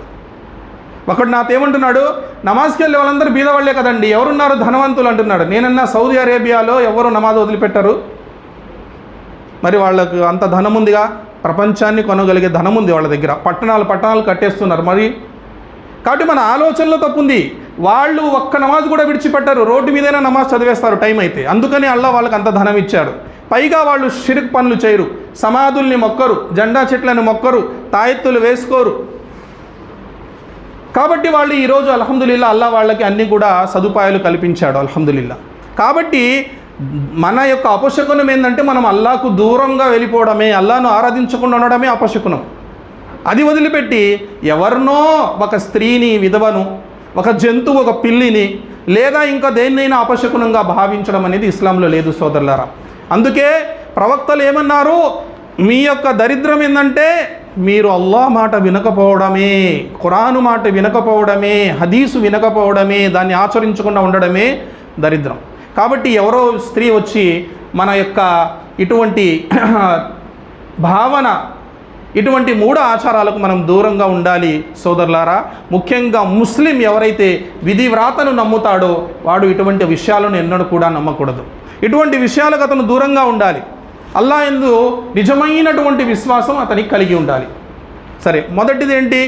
నాతో ఏమంటున్నాడు? నమాజ్కి వెళ్ళే వాళ్ళందరూ బీదవాళ్లే కదండి, ఎవరున్నారు ధనవంతులు అంటున్నాడు. నేనన్నా సౌదీ అరేబియాలో ఎవరు నమాజ్ వదిలిపెట్టారు, మరి వాళ్ళకు అంత ధనం ఉందిగా, ప్రపంచాన్ని కొనగలిగే ధనం ఉంది వాళ్ళ దగ్గర, పట్టణాలు కట్టేస్తున్నారు మరి. కాబట్టి మన ఆలోచనలో తప్పుంది. వాళ్ళు ఒక్క నమాజ్ కూడా విడిచిపెట్టారు, రోడ్డు మీదైనా నమాజ్ చదివేస్తారు టైం అయితే. అందుకని అల్లా వాళ్ళకి అంత ధనం ఇచ్చాడు. పైగా వాళ్ళు షిర్క్ పనులు చేయరు, సమాధుల్ని మొక్కరు, జెండా చెట్లను మొక్కరు, తాయెత్తులు వేసుకోరు. కాబట్టి వాళ్ళు ఈరోజు అల్హమ్దులిల్లా అల్లా వాళ్ళకి అన్నీ కూడా సదుపాయాలు కల్పించాడు అల్హమ్దులిల్లా. కాబట్టి మన యొక్క అపశకునం ఏంటంటే మనం అల్లాకు దూరంగా వెళ్ళిపోవడమే, అల్లాను ఆరాధించకుండా ఉండడమే అపశకునం. అది వదిలిపెట్టి ఎవరినో ఒక స్త్రీని, విధవను, ఒక జంతువు, ఒక పిల్లిని, లేదా ఇంకా దేన్నైనా అపశకునంగా భావించడం అనేది ఇస్లాంలో లేదు సోదరులారా. అందుకే ప్రవక్తలు ఏమన్నారు? మీ యొక్క దరిద్రం ఏంటంటే మీరు అల్లాహ్ మాట వినకపోవడమే, ఖురాను మాట వినకపోవడమే, హదీసు వినకపోవడమే, దాన్ని ఆచరించకుండా ఉండడమే దరిద్రం. కాబట్టి ఎవరో స్త్రీ వచ్చి మన యొక్క ఇటువంటి భావన, ఇటువంటి మూఢ ఆచారాలకు మనం దూరంగా ఉండాలి సోదరులారా. ముఖ్యంగా ముస్లిం ఎవరైతే విధి వ్రాతను నమ్ముతాడో వాడు ఇటువంటి విషయాలను ఎన్నడూ కూడా నమ్మకూడదు. ఇటువంటి విషయాలకు అతను దూరంగా ఉండాలి. అల్లా యందు నిజమైనటువంటి విశ్వాసం అతనికి కలిగి ఉండాలి. సరే, మొదటిది ఏంటి?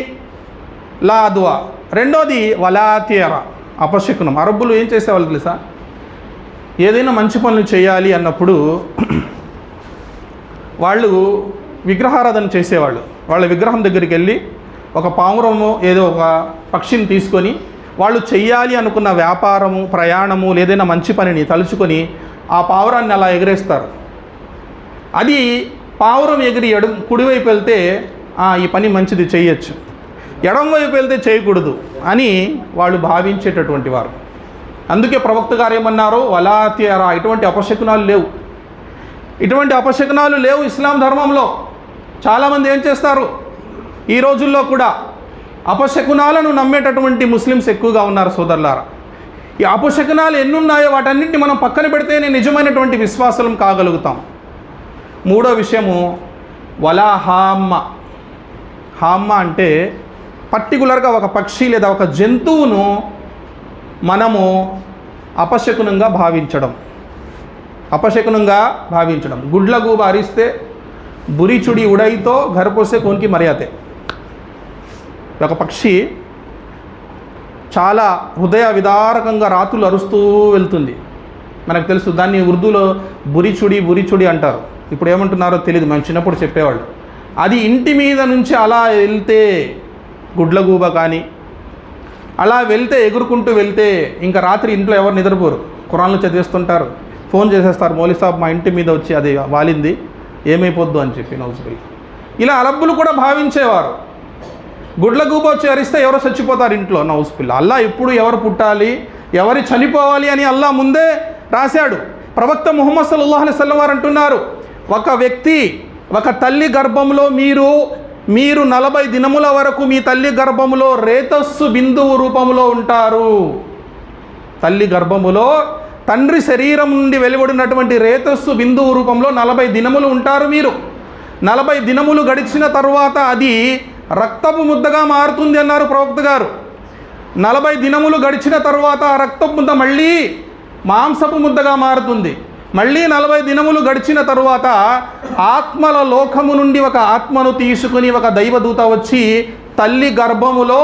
లా దువా. రెండోది వలా తియరా, అపశకునం. అరబ్బులు ఏం చేసేవాళ్ళు తెలుసా? ఏదైనా మంచి పనులు చేయాలి అన్నప్పుడు వాళ్ళు విగ్రహారాధన చేసేవాళ్ళు. వాళ్ళ విగ్రహం దగ్గరికి వెళ్ళి ఒక పావురము ఏదో ఒక పక్షిని తీసుకొని వాళ్ళు చెయ్యాలి అనుకున్న వ్యాపారము, ప్రయాణము, లేదైనా మంచి పనిని తలుచుకొని ఆ పావురాన్ని అలా ఎగరేస్తారు. అది పావురం ఎగిరి కుడివైపు వెళ్తే ఈ పని మంచిది చేయొచ్చు, ఎడంవైపు వెళ్తే చేయకూడదు అని వాళ్ళు భావించేటటువంటి వారు. అందుకే ప్రవక్త గారు ఏమన్నారు? వలా తియరా. ఇటువంటి అపశకునాలు లేవు, ఇటువంటి అపశకునాలు లేవు ఇస్లాం ధర్మంలో. చాలామంది ఏం చేస్తారు ఈ రోజుల్లో కూడా? అపశకునాలను నమ్మేటటువంటి ముస్లిమ్స్ ఎక్కువగా ఉన్నారు సోదరులారా. ఈ అపశకునాలు ఎన్నున్నాయో వాటన్నింటినీ మనం పక్కన పెడితేనే నిజమైనటువంటి విశ్వాసం కాగలుగుతాం. మూడో విషయము వలా హామ్మ. హామ్మ అంటే పర్టికులర్గా ఒక పక్షి లేదా ఒక జంతువును మనము అపశకునంగా భావించడం. గుడ్లగూబ అరిస్తే బురి చుడి ఉడైతో ఘరపోసే కోన్కి మర్యాతే. ఒక పక్షి చాలా హృదయ విదారకంగా రాత్రులు అరుస్తూ వెళ్తుంది. మనకు తెలుసు, దాన్ని ఉర్దూలో బురిచుడి అంటారు. ఇప్పుడు ఏమంటున్నారో తెలియదు, మేము చిన్నప్పుడు చెప్పేవాళ్ళు. అది ఇంటి మీద నుంచి అలా వెళ్తే గుడ్లగూబ కానీ అలా వెళ్తే ఎగురుకుంటూ వెళ్తే ఇంకా రాత్రి ఇంట్లో ఎవరు నిద్రపోరు, ఖురాన్లు చదివేస్తుంటారు, ఫోన్ చేసేస్తారు, మౌలీ సాబ్ మా ఇంటి మీద వచ్చి అది వాలింది ఏమైపోద్దు అని చెప్పి నౌజుబిల్లా. ఇలా అరబ్బులు కూడా భావించేవారు. గుడ్లగూబ వచ్చి అరిస్తే ఎవరో చచ్చిపోతారు ఇంట్లో, నౌజుబిల్లా. అల్లా ఎప్పుడు ఎవరు పుట్టాలి ఎవరు చనిపోవాలి అని అల్లా ముందే రాశాడు. ప్రవక్త ముహమ్మద్ సల్లల్లాహు అలైహి వసల్లం వారు అంటున్నారు, ఒక వ్యక్తి ఒక తల్లి గర్భంలో మీరు 40 దినముల వరకు మీ తల్లి గర్భములో రేతస్సు బిందువు రూపంలో ఉంటారు. తల్లి గర్భములో తండ్రి శరీరం నుండి వెలువడినటువంటి రేతస్సు బిందువు రూపంలో 40 దినములు ఉంటారు మీరు. 40 దినములు గడిచిన తర్వాత అది రక్తపు ముద్దగా మారుతుంది అన్నారు ప్రవక్త గారు. 40 దినములు గడిచిన తర్వాత ఆ రక్తపు ముద్ద మళ్ళీ మాంసపు ముద్దగా మారుతుంది. మళ్ళీ 40 దినములు గడిచిన తరువాత ఆత్మల లోకము నుండి ఒక ఆత్మను తీసుకుని ఒక దైవదూత వచ్చి తల్లి గర్భములో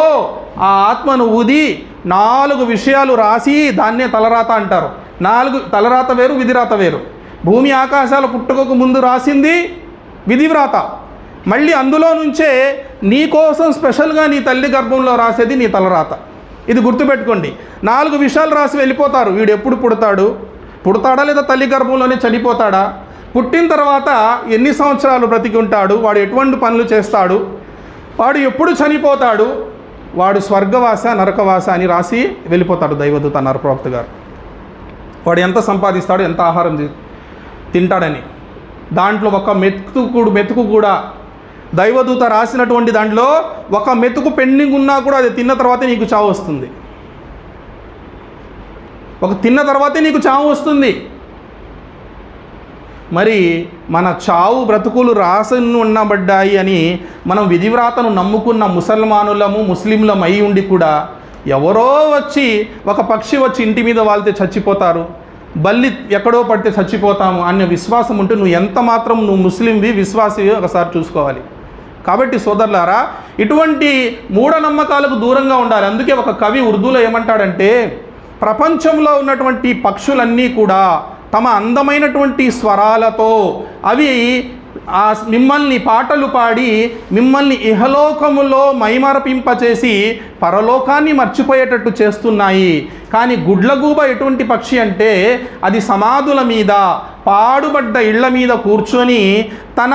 ఆ ఆత్మను ఊది 4 విషయాలు రాసి దాన్నే తలరాత అంటారు. 4 తలరాత వేరు, విధిరాత వేరు. భూమి ఆకాశాల పుట్టుకకు ముందు రాసింది విధివ్రాత. మళ్ళీ అందులో నుంచే నీ కోసం స్పెషల్గా నీ తల్లి గర్భంలో రాసేది నీ తలరాత. ఇది గుర్తుపెట్టుకోండి. 4 విషయాలు రాసి వెళ్ళిపోతారు. వీడు ఎప్పుడు పుడతాడా లేదా తల్లి గర్భంలోనే చనిపోతాడా, పుట్టిన తర్వాత ఎన్ని సంవత్సరాలు బ్రతికి ఉంటాడు, వాడు ఎటువంటి పనులు చేస్తాడు, వాడు ఎప్పుడు చనిపోతాడు, వాడు స్వర్గవాస నరకవాస అని రాసి వెళ్ళిపోతాడు దైవదూత అన్నారు ప్రవక్త గారు. వాడు ఎంత సంపాదిస్తాడు, ఎంత ఆహారం తింటాడని. దాంట్లో ఒక మెతుకు కూడా దైవదూత రాసినటువంటి దాంట్లో ఒక మెతుకు పెండింగ్ ఉన్నా కూడా అది తిన్న తర్వాతే నీకు చావు వస్తుంది. తిన్న తర్వాతే నీకు చావు వస్తుంది. మరి మన చావు బ్రతుకులు రాసి ఉండబడ్డాయి అని మనం విధివ్రాతను నమ్ముకున్న ముస్లింలం అయి ఉండి కూడా ఎవరో వచ్చి ఒక పక్షి వచ్చి ఇంటి మీద వాళ్తే చచ్చిపోతారు, బల్లి ఎక్కడో పడితే చచ్చిపోతాము అనే విశ్వాసం ఉంటే నువ్వు ముస్లింవి విశ్వాసివి ఒకసారి చూసుకోవాలి. కాబట్టి సోదరులారా, ఇటువంటి మూఢనమ్మకాలకు దూరంగా ఉండాలి. అందుకే ఒక కవి ఉర్దూలో ఏమంటాడంటే, ప్రపంచంలో ఉన్నటువంటి పక్షులన్నీ కూడా తమ అందమైనటువంటి స్వరాలతో అవి మిమ్మల్ని పాటలు పాడి మిమ్మల్ని ఇహలోకములో మైమరపింపచేసి పరలోకాన్ని మర్చిపోయేటట్టు చేస్తున్నాయి. కానీ గుడ్లగూబ ఎటువంటి పక్షి అంటే అది సమాధుల మీద పాడుబడ్డ ఇళ్ల మీద కూర్చొని తన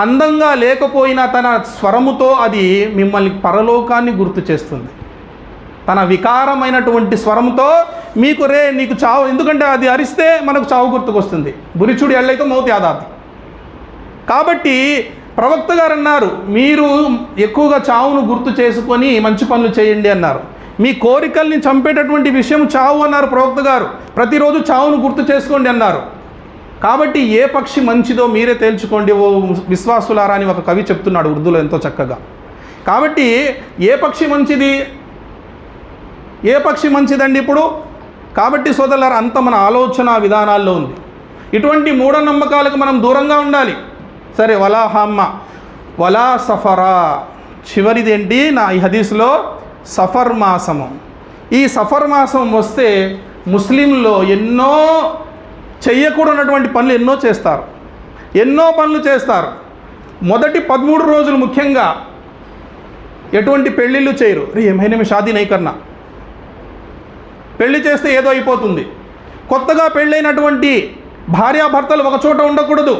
అందంగా లేకపోయినా తన స్వరముతో అది మిమ్మల్ని పరలోకాన్ని గుర్తు చేస్తుంది. తన వికారమైనటువంటి స్వరంతో నీకు చావు, ఎందుకంటే అది అరిస్తే మనకు చావు గుర్తుకొస్తుంది. బురిచుడి ఎళ్ళైతే మౌత్ యాదాది. కాబట్టి ప్రవక్త గారు అన్నారు, మీరు ఎక్కువగా చావును గుర్తు చేసుకొని మంచి పనులు చేయండి అన్నారు. మీ కోరికల్ని చంపేటటువంటి విషయం చావు అన్నారు ప్రవక్త గారు. ప్రతిరోజు చావును గుర్తు చేసుకోండి అన్నారు. కాబట్టి ఏ పక్షి మంచిదో మీరే తేల్చుకోండి ఓ విశ్వాసులారా అని ఒక కవి చెప్తున్నాడు ఉర్దూలో ఎంతో చక్కగా. కాబట్టి ఏ పక్షి మంచిదండి ఇప్పుడు? కాబట్టి సోదరులారా, అంత మన ఆలోచన విధానాల్లో ఉంది. ఇటువంటి మూఢనమ్మకాలకు మనం దూరంగా ఉండాలి. సరే, వలా హామ్మ వలా సఫరా, చివరిదేంటి ఈ హదీస్లో సఫర్ మాసము. ఈ సఫర్ మాసం వస్తే ముస్లింలో ఎన్నో చెయ్యకూడనటువంటి పనులు ఎన్నో పనులు చేస్తారు. మొదటి 13 రోజులు ముఖ్యంగా ఎటువంటి పెళ్ళిళ్ళు చేయరు. ఏమైనా మీ షాదీ నైకర్నా, పెళ్లి చేస్తే ఏదో అయిపోతుంది. కొత్తగా పెళ్ళైనటువంటి భార్యాభర్తలు ఒక చోట ఉండకూడదు,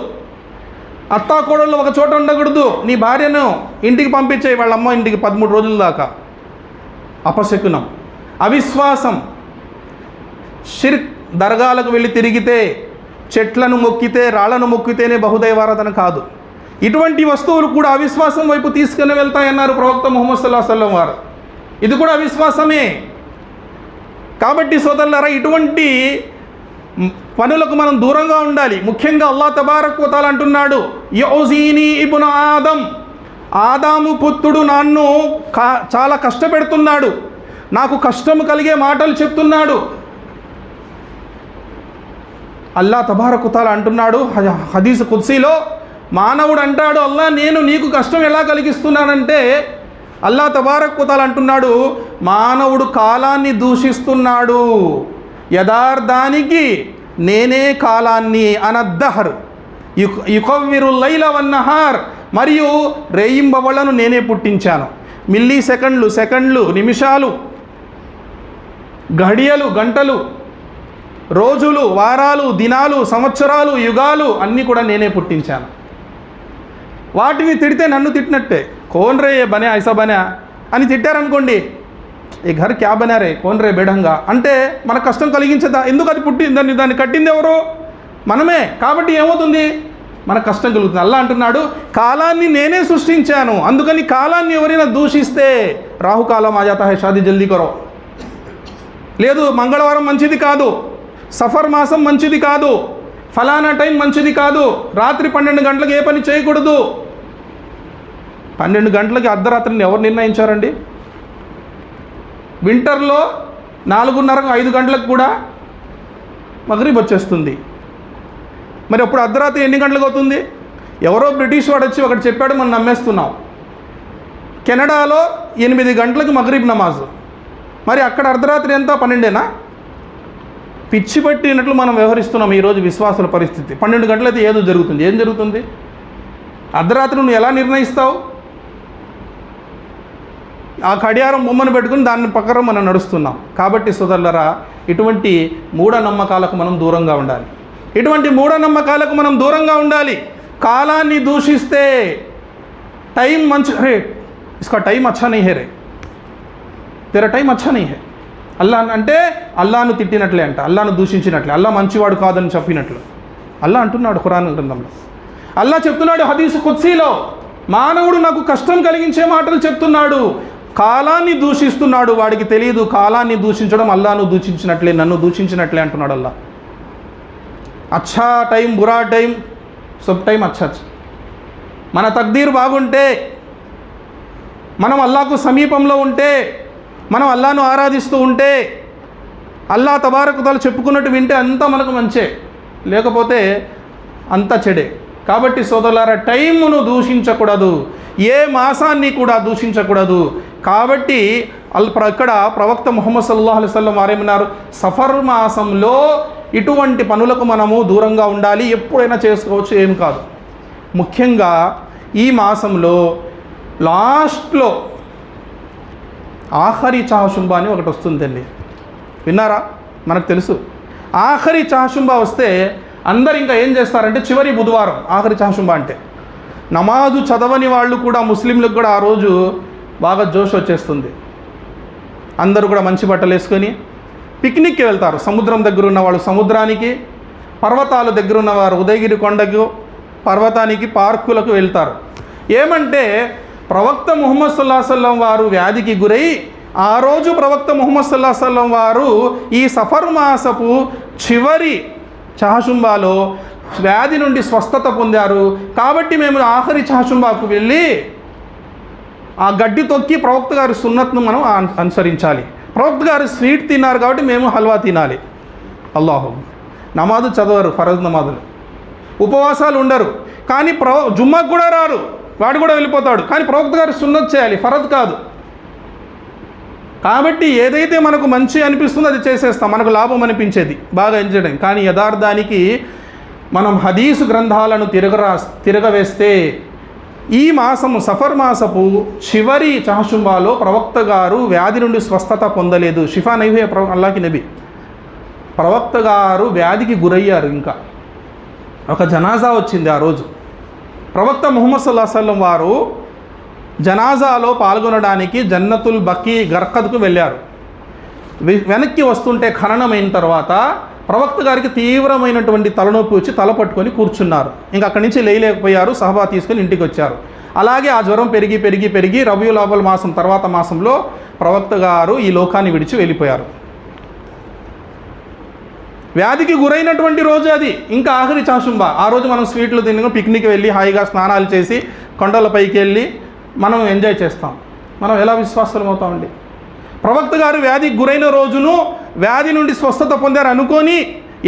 అత్తాకోడళ్ళు ఒక చోట ఉండకూడదు. నీ భార్యను ఇంటికి పంపించేయి వాళ్ళ అమ్మ ఇంటికి 13 రోజుల దాకా. అపశకునం, అవిశ్వాసం, షిర్క్. దర్గాలకు వెళ్ళి తిరిగితే, చెట్లను మొక్కితే, రాళ్లను మొక్కితేనే బహుదైవారాధన కాదు. ఇటువంటి వస్తువులు కూడా అవిశ్వాసం వైపు తీసుకుని వెళ్తాయన్నారు ప్రవక్త ముహమ్మద్ సల్లల్లాహు అలైహి వసల్లం వారు. ఇది కూడా అవిశ్వాసమే. కాబట్టి సోదరులారా, ఇటువంటి పనులకు మనం దూరంగా ఉండాలి. ముఖ్యంగా అల్లాహ్ తబారక్ వ తఆలా అంటున్నాడు, యౌజీని ఇబ్ను ఆదం, ఆదాము పుత్రుడు నన్ను చాలా కష్టపెడుతున్నాడు, నాకు కష్టం కలిగే మాటలు చెప్తున్నాడు. అల్లాహ్ తబారక్ వ తఆలా అంటున్నాడు హదీస్ కుద్సీలో, మానవుడు అంటాడు, అల్లాహ్ నేను నీకు కష్టం ఎలా కలిగిస్తున్నానంటే, అల్లాహ్ తబారక్ వ తఆలా అంటున్నాడు, మానవుడు కాలాన్ని దూషిస్తున్నాడు, యథార్థానికి నేనే కాలాన్ని అనద్దహర్ యుకవ్విరుల్ లైల వన్నహార్, మరియు రేయింబవళ్లను నేనే పుట్టించాను. మిల్లీ సెకండ్లు, సెకండ్లు, నిమిషాలు, ఘడియలు, గంటలు, రోజులు, వారాలు, దినాలు, సంవత్సరాలు, యుగాలు అన్నీ కూడా నేనే పుట్టించాను. వాటిని తిడితే నన్ను తిట్టినట్టే. కోన్ రే బనే ఐసా బనే అని తిట్టారనుకోండి, ఈ ఘర్ క్యా బనారే కోన్ రే బేఢంగా అంటే మనకు కష్టం కలిగించదా? ఎందుకు అది దాన్ని కట్టింది ఎవరు? మనమే. కాబట్టి ఏమవుతుంది? మనకు కష్టం కలుగుతుంది. అల్లాహ్ అంటున్నాడు, కాలాన్ని నేనే సృష్టించాను, అందుకని కాలాన్ని ఎవరైనా దూషిస్తే, రాహుకాలం ఆజాతా హై షాదీ జల్దీ కరో, లేదు మంగళవారం మంచిది కాదు, సఫర్ మాసం మంచిది కాదు, ఫలానా టైం మంచిది కాదు, రాత్రి 12 గంటలకు ఏ పని చేయకూడదు. 12 గంటలకి అర్ధరాత్రిని ఎవరు నిర్ణయించారండి? వింటర్లో 4:30, 5 గంటలకు కూడా మగ్రిబ్ వచ్చేస్తుంది. మరి అప్పుడు అర్ధరాత్రి ఎన్ని గంటలకు అవుతుంది? ఎవరో బ్రిటిష్ వాడు వచ్చి ఒకటి చెప్పాడు, మనం నమ్మేస్తున్నాం. కెనడాలో 8 గంటలకు మగ్రిబ్ నమాజు, మరి అక్కడ అర్ధరాత్రి ఎంత? 12ఏనా? పిచ్చి పట్టినట్లు మనం వ్యవహరిస్తున్నాం ఈరోజు విశ్వాసుల పరిస్థితి. 12 గంటలైతే ఏదో జరుగుతుంది. ఏం జరుగుతుంది? అర్ధరాత్రి నువ్వు ఎలా నిర్ణయిస్తావు? ఆ కడియారం బొమ్మను పెట్టుకుని దాని ప్రకారం మనం నడుస్తున్నాం. కాబట్టి సోదరులారా, ఇటువంటి మూఢనమ్మకాలకు మనం దూరంగా ఉండాలి. ఇటువంటి మూఢనమ్మకాలకు మనం దూరంగా ఉండాలి. కాలాన్ని దూషిస్తే, టైం మంచి రే ఇస్కా టైం అచ్చా నహీ హే రే, తెరా టైం అచ్చా నహీ హే, అల్లాహ్ అంటే అల్లాహ్ను తిట్టినట్లే అంట, అల్లాహ్ను దూషించినట్లే, అల్లాహ్ మంచివాడు కాదని చెప్పినట్లు అల్లాహ్ అంటున్నాడు ఖురాన్ గ్రంథంలో. అల్లాహ్ చెప్తున్నాడు హదీసు కుద్సీలో, మానవుడు నాకు కష్టం కలిగించే మాటలు చెప్తున్నాడు, కాలాన్ని దూషిస్తున్నాడు, వాడికి తెలియదు కాలాన్ని దూషించడం అల్లాహ్ను దూషించినట్లే, నన్ను దూషించినట్లే అంటున్నాడు అల్లాహ్. అచ్చా టైం, బురా టైం, సబ్ టైం అచ్చా. మన తక్దీర్ బాగుంటే, మనం అల్లాహ్కు సమీపంలో ఉంటే, మనం అల్లాహ్ను ఆరాధిస్తూ ఉంటే, అల్లాహ్ తబారక్ వ తఆలా చెప్పుకున్నట్టు వింటే అంతా మనకు మంచే, లేకపోతే అంతా చెడే. కాబట్టి సోదరులారా, టైమును దూషించకూడదు, ఏ మాసాన్ని కూడా దూషించకూడదు. కాబట్టి ఇక్కడ ప్రవక్త ముహమ్మద్ సల్లల్లాహు అలైహి వసల్లం వారేమన్నారు? సఫర్ మాసంలో ఇటువంటి పనులకు మనము దూరంగా ఉండాలి. ఎప్పుడైనా చేసుకోవచ్చు, ఏం కాదు. ముఖ్యంగా ఈ మాసంలో లాస్ట్లో ఆఖరి చాహశుంబా అని ఒకటి వస్తుందండి, విన్నారా? మనకు తెలుసు. ఆఖరి చాహశుంబా వస్తే అందరు ఇంకా ఏం చేస్తారంటే, చివరి బుధవారం ఆఖరి చాహశుంబా అంటే నమాజు చదవని వాళ్ళు కూడా, ముస్లింలకు కూడా ఆ రోజు బాగా జోష్ వచ్చేస్తుంది. అందరూ కూడా మంచి బట్టలు వేసుకొని పిక్నిక్కి వెళ్తారు. సముద్రం దగ్గర ఉన్నవాళ్ళు సముద్రానికి, పర్వతాల దగ్గర ఉన్నవారు ఉదయగిరి కొండకు, పర్వతానికి, పార్కులకు వెళ్తారు. ఏమంటే ప్రవక్త ముహమ్మద్ సల్లల్లాహు అలైహి వసల్లం వారు వ్యాధికి గురై, ఆ రోజు ప్రవక్త ముహమ్మద్ సల్లల్లాహు అలైహి వసల్లం వారు ఈ సఫర్ మాసపు చివరి చాహశుంబాలో వ్యాధి నుండి స్వస్థత పొందారు. కాబట్టి మేము ఆఖరి చాహశుంబాకు వెళ్ళి ఆ గడ్డి తొక్కి ప్రవక్త గారి సున్నత్ను మనం అనుసరించాలి. ప్రవక్త గారు స్వీట్ తిన్నారు కాబట్టి మేము హల్వా తినాలి. అల్లాహు నమాజు చదవరు, ఫరజ్ నమాజులు, ఉపవాసాలు ఉండరు, కానీ జుమ్మాకు కూడా రారు, వాడు కూడా వెళ్ళిపోతాడు. కానీ ప్రవక్త గారు సున్నత్ చేయాలి, ఫరజ్ కాదు. కాబట్టి ఏదైతే మనకు మంచి అనిపిస్తుందో అది చేసేస్తాం, మనకు లాభం అనిపించేది బాగా ఎంజాయ్. కానీ యథార్థానికి మనం హదీసు గ్రంథాలను తిరగవేస్తే, ఈ మాసము సఫర్ మాసపు చివరి చాహశుంబాలో ప్రవక్త గారు వ్యాధి నుండి స్వస్థత పొందలేదు. షిఫా నైహే అల్లాహకి నబీ, ప్రవక్త గారు వ్యాధికి గురయ్యారు. ఇంకా ఒక జనాజా వచ్చింది ఆ రోజు. ప్రవక్త ముహమ్మద్ సల్లల్లాహు అలైహి వసల్లం వారు జనాజాలో పాల్గొనడానికి జన్నతుల్ బకీ గర్కద్కు వెళ్ళారు. వెనక్కి వస్తుంటే ఖననమైన తర్వాత ప్రవక్త గారికి తీవ్రమైనటువంటి తలనొప్పి వచ్చి తల పట్టుకొని కూర్చున్నారు. ఇంకా అక్కడి నుంచి లేయలేకపోయారు, సహబా తీసుకొని ఇంటికి వచ్చారు. అలాగే ఆ జ్వరం పెరిగి పెరిగి పెరిగి రబీయుల్ అవల్ మాసం తర్వాత మాసంలో ప్రవక్త గారు ఈ లోకాన్ని విడిచి వెళ్ళిపోయారు. వ్యాధికి గురైనటువంటి రోజు అది. ఇంకా ఆఖరి చాషుంబా, ఆ రోజు మనం స్వీట్లు తిని పిక్నిక్ వెళ్ళి హాయిగా స్నానాలు చేసి కొండలపైకి వెళ్ళి మనం ఎంజాయ్ చేస్తాం. మనం ఎలా విశ్వాసం అవుతామండి? ప్రవక్త గారు వ్యాధికి గురైన రోజును వ్యాధి నుండి స్వస్థత పొందారు అనుకొని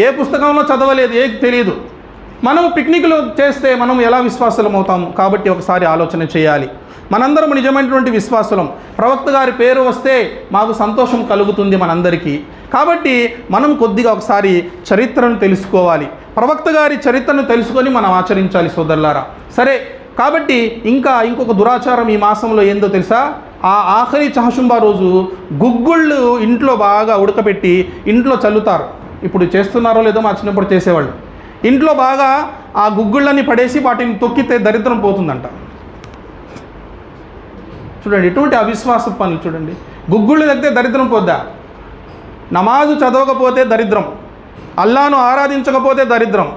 ఏ పుస్తకంలో చదవలేదు, ఏ తెలియదు. మనం పిక్నిక్లు చేస్తే మనం ఎలా విశ్వాసులం అవుతాము? కాబట్టి ఒకసారి ఆలోచన చేయాలి. మనందరం నిజమైనటువంటి విశ్వాసులం. ప్రవక్త గారి పేరు వస్తే మాకు సంతోషం కలుగుతుంది మనందరికీ. కాబట్టి మనం కొద్దిగా ఒకసారి చరిత్రను తెలుసుకోవాలి. ప్రవక్త గారి చరిత్రను తెలుసుకొని మనం ఆచరించాలి సోదరులారా. సరే, కాబట్టి ఇంకొక దురాచారం ఈ మాసంలో ఏందో తెలుసా? ఆ ఆఖరి చాషుంబా రోజు గుగ్గుళ్ళు ఇంట్లో బాగా ఉడకబెట్టి ఇంట్లో చల్లుతారు. ఇప్పుడు చేస్తున్నారో లేదో, మా చిన్నప్పుడు చేసేవాళ్ళు. ఇంట్లో బాగా ఆ గుగ్గుళ్ళని పడేసి వాటిని తొక్కితే దరిద్రం పోతుందంట. చూడండి, ఎటువంటి అవిశ్వాస పనులు చూడండి. గుగ్గుళ్ళు తగ్గితే దరిద్రం పోద్దా? నమాజు చదవకపోతే దరిద్రం, అల్లాను ఆరాధించకపోతే దరిద్రం,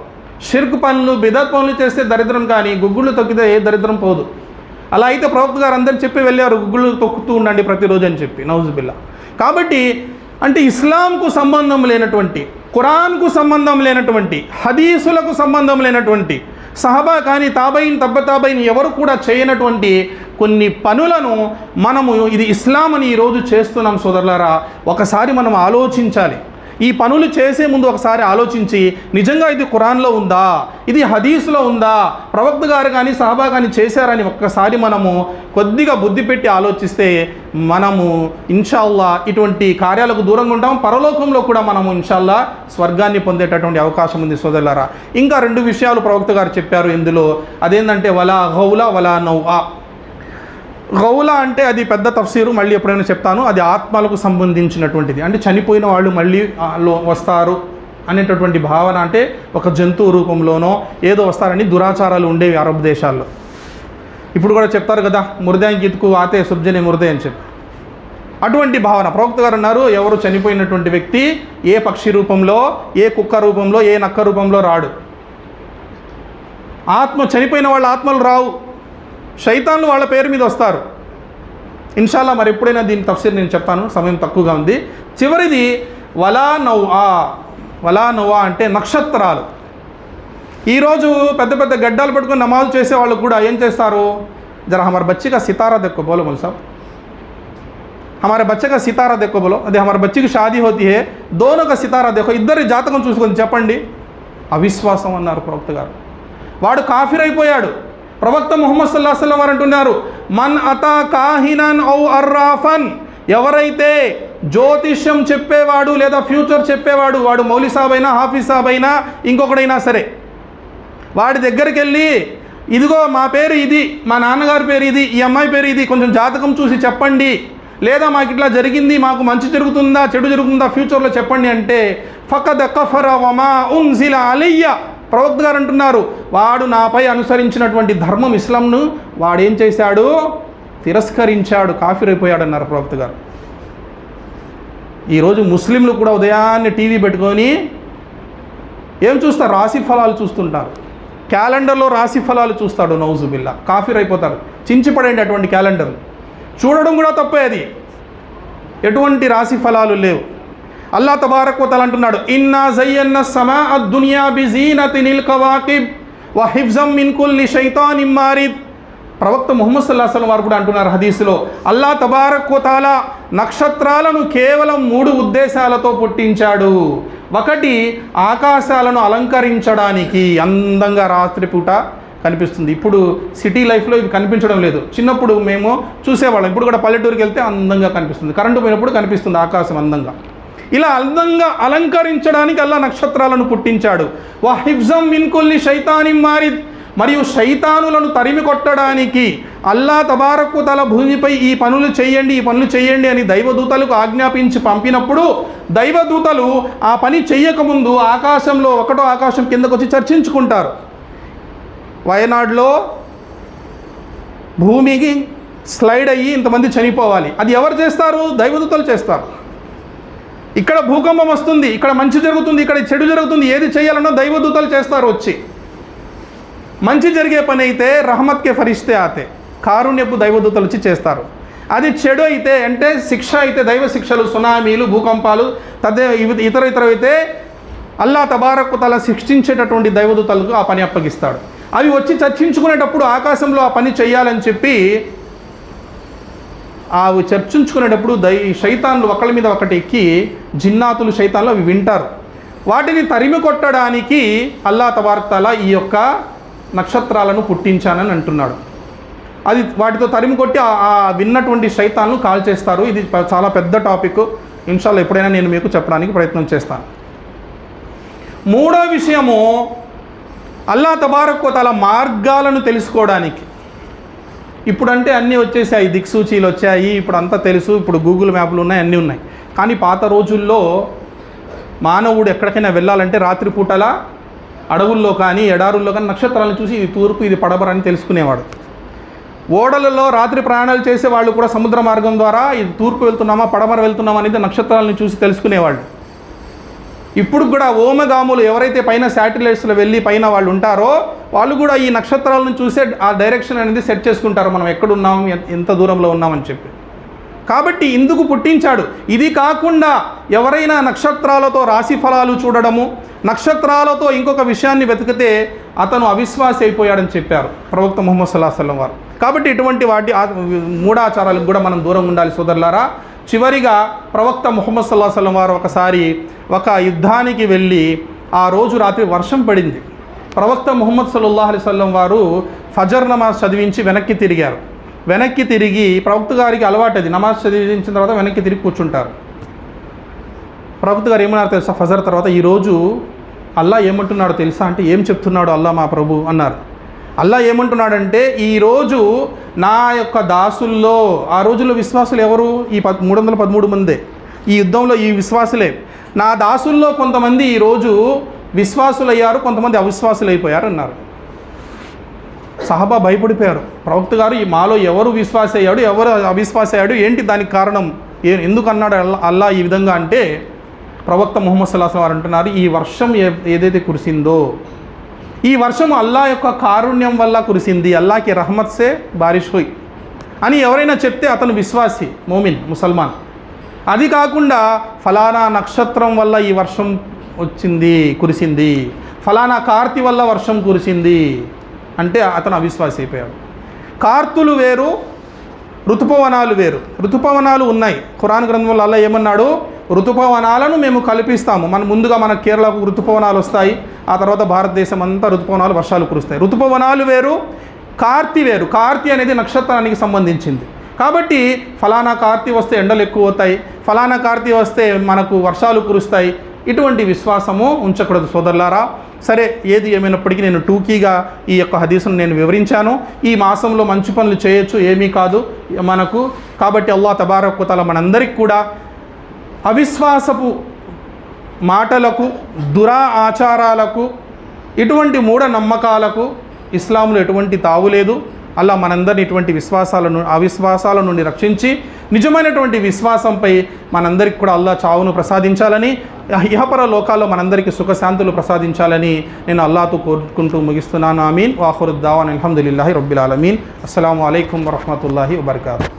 షిర్క్ పనులు బిదత్ పనులు చేస్తే దరిద్రం, కానీ గుగ్గుళ్ళు తొక్కితే ఏ దరిద్రం పోదు. అలా అయితే ప్రవక్త గారు అందరూ చెప్పి వెళ్ళారు, గుగ్గుళ్ళు తొక్కుతూ ఉండండి ప్రతిరోజు అని చెప్పి. నౌజుబిల్లా. కాబట్టి అంటే ఇస్లాంకు సంబంధం లేనటువంటి, ఖురాన్కు సంబంధం లేనటువంటి, హదీసులకు సంబంధం లేనటువంటి, సహబా కానీ తాబైన్ తబ్బతాబైన్ ఎవరు కూడా చేయనటువంటి కొన్ని పనులను మనము ఇది ఇస్లాం అని ఈరోజు చేస్తున్నాం సోదరులారా. ఒకసారి మనం ఆలోచించాలి. ఈ పనులు చేసే ముందు ఒకసారి ఆలోచించి నిజంగా ఇది ఖురాన్లో ఉందా, ఇది హదీస్లో ఉందా, ప్రవక్త గారు కానీ సహబా కానీ చేశారని ఒక్కసారి మనము కొద్దిగా బుద్ధి పెట్టి ఆలోచిస్తే మనము ఇన్షాల్లా ఇటువంటి కార్యాలకు దూరంగా ఉంటాం. పరలోకంలో కూడా మనము ఇన్షాల్లా స్వర్గాన్ని పొందేటటువంటి అవకాశం ఉంది సోదరులారా. ఇంకా 2 విషయాలు ప్రవక్త గారు చెప్పారు ఇందులో. అదేంటంటే వలా గౌలా వలా నౌఆ. గౌలా అంటే అది పెద్ద తఫ్సీరు, మళ్ళీ ఎప్పుడైనా చెప్తాను. అది ఆత్మలకు సంబంధించినటువంటిది. అంటే చనిపోయిన వాళ్ళు మళ్ళీ వస్తారు అనేటటువంటి భావన. అంటే ఒక జంతువు రూపంలోనో ఏదో వస్తారని దురాచారాలు ఉండేవి అరబ్ దేశాల్లో. ఇప్పుడు కూడా చెప్తారు కదా, ముర్దాంకిత్కు ఆతే సుబ్జనే ముర్దే అని చెప్పి. అటువంటి భావన ప్రవక్త గారు అన్నారు, ఎవరు చనిపోయినటువంటి వ్యక్తి ఏ పక్షి రూపంలో, ఏ కుక్క రూపంలో, ఏ నక్క రూపంలో రాడు. చనిపోయిన వాళ్ళ ఆత్మలు రావు, శైతాన్లు వాళ్ళ పేరు మీద వస్తారు. ఇన్షాల్లా మరి ఎప్పుడైనా దీని తఫ్సీర్ నేను చెప్తాను, సమయం తక్కువగా ఉంది. చివరిది వలా నౌఆ. వలా నౌఆ అంటే నక్షత్రాలు. ఈరోజు పెద్ద పెద్ద గడ్డాలు పెట్టుకుని నమాజు చేసే వాళ్ళు కూడా ఏం చేస్తారు? జరా हमारे बच्चे का सितारा देखो बोलो मौलवी साहब, हमारे बच्चे का सितारा देखो बोलो. అదే हमारे बच्चे की शादी होती है, दोनों का सितारा देखो. ఇద్దరి జాతకం చూసుకొని చెప్పండి. అవిశ్వాసం అన్నారు ప్రవక్త గారు. వాడు కాఫిర్ అయిపోయాడు. ప్రవక్త ముహమ్మద్ సల్లల్లాహు అలైహి వసల్లం వారు అంటున్నారు, మన్ అతా కాహినన్ ఔ అర్రాఫన్. ఎవరైతే జ్యోతిష్యం చెప్పేవాడు లేదా ఫ్యూచర్ చెప్పేవాడు, వాడు మౌలి సాబ్ అయినా, హాఫీజ్ సాబ్ అయినా, ఇంకొకడైనా సరే, వాడి దగ్గరికి వెళ్ళి ఇదిగో మా పేరు ఇది, మా నాన్నగారి పేరు ఇది, ఈ అమ్మాయి పేరు ఇది, కొంచెం జాతకం చూసి చెప్పండి, లేదా మాకు ఇట్లా జరిగింది, మాకు మంచి జరుగుతుందా చెడు జరుగుతుందా ఫ్యూచర్లో చెప్పండి అంటే ఫకద్ కఫర వమా ఉన్జిల అలయ్య. ప్రవక్త గారు అంటున్నారు, వాడు నాపై అనుసరించినటువంటి ధర్మం ఇస్లాంను వాడేం చేశాడు? తిరస్కరించాడు, కాఫిర్ అయిపోయాడు అన్నారు ప్రవక్త గారు. ఈరోజు ముస్లింలు కూడా ఉదయాన్నే టీవీ పెట్టుకొని ఏం చూస్తారు? రాశి ఫలాలు చూస్తుంటారు. క్యాలెండర్లో రాశి ఫలాలు చూస్తాడు. నౌజుబిల్లా, కాఫిర్ అయిపోతారు. చించిపడండి అటువంటి క్యాలెండర్. చూడడం కూడా తప్పే. అది ఎటువంటి రాశి ఫలాలు లేవు. అల్లాహ్ తబారక్ వ తఆలా అంటున్నాడు, ఇన్నా జయ్యన్న సమా అద్దునియా బిజీనతినిల్ కవాకిబ్ వ హిఫ్జం మిన్ కుల్లి షైతానిన్ మారిద్. ప్రవక్త ముహమ్మద్ సల్లల్లాహు అలైహి వసల్లం వారు కూడా అంటున్నారు హదీసులో, అల్లాహ్ తబారక్ వ తఆలా నక్షత్రాలను కేవలం 3 ఉద్దేశాలతో పుట్టించాడు. ఒకటి, ఆకాశాలను అలంకరించడానికి, అందంగా రాత్రిపూట కనిపిస్తుంది. ఇప్పుడు సిటీ లైఫ్లో ఇది కనిపించడం లేదు. చిన్నప్పుడు మేము చూసేవాళ్ళం. ఇప్పుడు కూడా పల్లెటూరుకి వెళ్తే అందంగా కనిపిస్తుంది. కరెంటు పోయినప్పుడు కనిపిస్తుంది ఆకాశం అందంగా. ఇలా అందంగా అలంకరించడానికి అల్లాహ్ నక్షత్రాలను పుట్టించాడు. వా హిఫ్జం మిన్ కుల్లి షైతానిన్ మారిద్. మరియు శైతానులను తరిమి కొట్టడానికి అల్లాహ్ తబారక్ వ తఆలా భూమిపై ఈ పనులు చేయండి అని దైవదూతలకు ఆజ్ఞాపించి పంపినప్పుడు దైవదూతలు ఆ పని చెయ్యకముందు ఆకాశంలో ఒకటో ఆకాశం కిందకు వచ్చి చర్చించుకుంటారు. వయనాడులో భూమికి స్లైడ్ అయ్యి ఇంతమంది చనిపోవాలి, అది ఎవరు చేస్తారు? దైవదూతలు చేస్తారు. ఇక్కడ భూకంపం వస్తుంది, ఇక్కడ మంచి జరుగుతుంది, ఇక్కడ చెడు జరుగుతుంది, ఏది చేయాలనో దైవదూతలు చేస్తారు. వచ్చి మంచి జరిగే పని అయితే రహమత్కే ఫరిష్తే ఆతే, కారుణ్యపు దైవదూతలు వచ్చి చేస్తారు. అది చెడు అయితే అంటే శిక్ష అయితే దైవ శిక్షలు, సునామీలు, భూకంపాలు, ఇతర అయితే అల్లా తబారక్ తఆలా శిక్షించేటటువంటి దైవదూతలకు ఆ పని అప్పగిస్తాడు. అవి వచ్చి చర్చించుకునేటప్పుడు ఆకాశంలో ఆ పని చేయాలని చెప్పి అవి చర్చించుకునేటప్పుడు శైతాన్లు ఒకళ్ళ మీద ఒకటి ఎక్కి జిన్నాతులు శైతాన్లు అవి వింటారు. వాటిని తరిమి కొట్టడానికి అల్లా తబారక్ తఆలా ఈ యొక్క నక్షత్రాలను పుట్టించానని అంటున్నాడు. అది వాటితో తరిమి కొట్టి ఆ విన్నటువంటి శైతాన్లు కాల్ చేస్తారు. ఇది చాలా పెద్ద టాపిక్. ఇన్షాల్లా ఎప్పుడైనా నేను మీకు చెప్పడానికి ప్రయత్నం చేస్తాను. మూడో విషయము అల్లా తబారక్ తఆలా మార్గాలను తెలుసుకోవడానికి. ఇప్పుడంటే అన్నీ వచ్చేసాయి, దిక్సూచీలు వచ్చాయి, ఇప్పుడు అంతా తెలుసు, ఇప్పుడు గూగుల్ మ్యాప్లు ఉన్నాయి, అన్నీ ఉన్నాయి. కానీ పాత రోజుల్లో మానవుడు ఎక్కడికైనా వెళ్ళాలంటే రాత్రిపూటల అడవుల్లో కానీ ఎడారుల్లో కానీ నక్షత్రాలను చూసి ఇది తూర్పు ఇది పడమరని తెలుసుకునేవాడు. ఓడలలో రాత్రి ప్రయాణాలు చేసే వాళ్ళు కూడా సముద్ర మార్గం ద్వారా ఇది తూర్పు వెళ్తున్నామా పడమర వెళ్తున్నామా అనేది నక్షత్రాలను చూసి తెలుసుకునేవాళ్ళు. ఇప్పుడు కూడా ఓమగాములు ఎవరైతే పైన శాటిలైట్స్లో వెళ్ళి పైన వాళ్ళు ఉంటారో వాళ్ళు కూడా ఈ నక్షత్రాలను చూసే ఆ డైరెక్షన్ అనేది సెట్ చేసుకుంటారు, మనం ఎక్కడున్నాం ఎంత దూరంలో ఉన్నామని చెప్పి. కాబట్టి ఇందుకు పుట్టించాడు. ఇది కాకుండా ఎవరైనా నక్షత్రాలతో రాశి ఫలాలు చూడడము, నక్షత్రాలతో ఇంకొక విషయాన్ని వెతికితే అతను అవిశ్వాసి అయిపోయాడని చెప్పారు ప్రవక్త ముహమ్మద్ సల్లల్లాహు అలైహి వసల్లం వారు. కాబట్టి ఇటువంటి వాటి మూఢాచారాలకు కూడా మనం దూరంగా ఉండాలి సోదరులారా. చివరిగా ప్రవక్త ముహమ్మద్ సల్లల్లాహు అలైహి వసల్లం వారు ఒకసారి ఒక యుద్ధానికి వెళ్ళి ఆ రోజు రాత్రి వర్షం పడింది. ప్రవక్త ముహమ్మద్ సల్లల్లాహు అలైహి వసల్లం వారు ఫజర్ నమాజ్ చదివించి వెనక్కి తిరిగారు. వెనక్కి తిరిగి ప్రవక్త గారికి అలవాటు అది, నమాజ్ చదివించిన తర్వాత వెనక్కి తిరిగి కూర్చుంటారు. ప్రవక్త గారు ఏమన్నారు తెలుసా? ఫజర్ తర్వాత ఈరోజు అల్లా ఏమంటున్నాడో తెలుసా అంటే, ఏం చెప్తున్నాడు అల్లా మా ప్రభు అన్నారు. అల్లా ఏమంటున్నాడంటే, ఈరోజు నా యొక్క దాసుల్లో, ఆ రోజుల్లో విశ్వాసులు ఎవరు? ఈ 313 మందే ఈ యుద్ధంలో ఈ విశ్వాసులే. నా దాసుల్లో కొంతమంది ఈరోజు విశ్వాసులయ్యారు, కొంతమంది అవిశ్వాసులైపోయారు అన్నారు. సహబా భయపడిపోయారు. ప్రవక్త గారు ఈ మాలో ఎవరు విశ్వాస అయ్యాడు, ఎవరు అవిశ్వాస అయ్యాడు, ఏంటి దానికి కారణం, ఎందుకు అన్నాడు అల్లా ఈ విధంగా అంటే, ప్రవక్త ముహమ్మద్ సల్లల్లాహు అలైహి వసల్లం వారు అంటున్నారు, ఈ వర్షం ఏదైతే కురిసిందో ఈ వర్షం అల్లా యొక్క కారుణ్యం వల్ల కురిసింది, అల్లాకి రహమత్ సే బారిష్ హుయ్ అని ఎవరైనా చెప్తే అతను విశ్వాసి, మోమిన్, ముసల్మాన్. అది కాకుండా ఫలానా నక్షత్రం వల్ల ఈ వర్షం కురిసింది, ఫలానా కార్తీ వల్ల వర్షం కురిసింది అంటే అతను అవిశ్వాసి అయిపోయాడు. కార్తులు వేరు, ఋతుపవనాలు వేరు. ఋతుపవనాలు ఉన్నాయి. ఖురాన్ గ్రంథంలో అల్లా ఏమన్నాడు? ఋతుపవనాలను మేము కల్పిస్తాము. ముందుగా మన కేరళకు ఋతుపవనాలు వస్తాయి, ఆ తర్వాత భారతదేశం అంతా ఋతుపవనాలు వర్షాలు కురుస్తాయి. ఋతుపవనాలు వేరు, కార్తీ వేరు. కార్తీ అనేది నక్షత్రానికి సంబంధించింది. కాబట్టి ఫలానా కార్తీ వస్తే ఎండలు ఎక్కువ అవుతాయి, ఫలానా కార్తీ వస్తే మనకు వర్షాలు కురుస్తాయి. ఇటువంటి విశ్వాసము ఉంచకూడదు సోదరులారా. సరే, ఏది ఏమైనప్పటికీ నేను టూకీగా ఈ యొక్క హదీసును నేను వివరించాను. ఈ మాసంలో మంచి పనులు చేయొచ్చు, ఏమీ కాదు మనకు. కాబట్టి అల్లాహ్ తబారక్ వ తఆలా మనందరికీ కూడా అవిశ్వాసపు మాటలకు, ఆచారాలకు, ఇటువంటి మూఢనమ్మకాలకు ఇస్లాంలో ఎటువంటి తావులేదు. అల్లా మనందరినీ ఇటువంటి అవిశ్వాసాల నుండి రక్షించి నిజమైనటువంటి విశ్వాసంపై మనందరికీ కూడా అల్లా చావును ప్రసాదించాలని, ఇహపర లోకాల్లో మనందరికీ సుఖశాంతులు ప్రసాదించాలని నేను అల్లాతో కోరుకుంటూ ముగిస్తున్నాను. ఆమీన్. వాఖిరు దావానా అల్హమ్దులిల్లాహి రబ్బిల్ ఆలమీన్. అస్సలాము అలైకుం వరహ్మతుల్లాహి వబర్కాతుహు.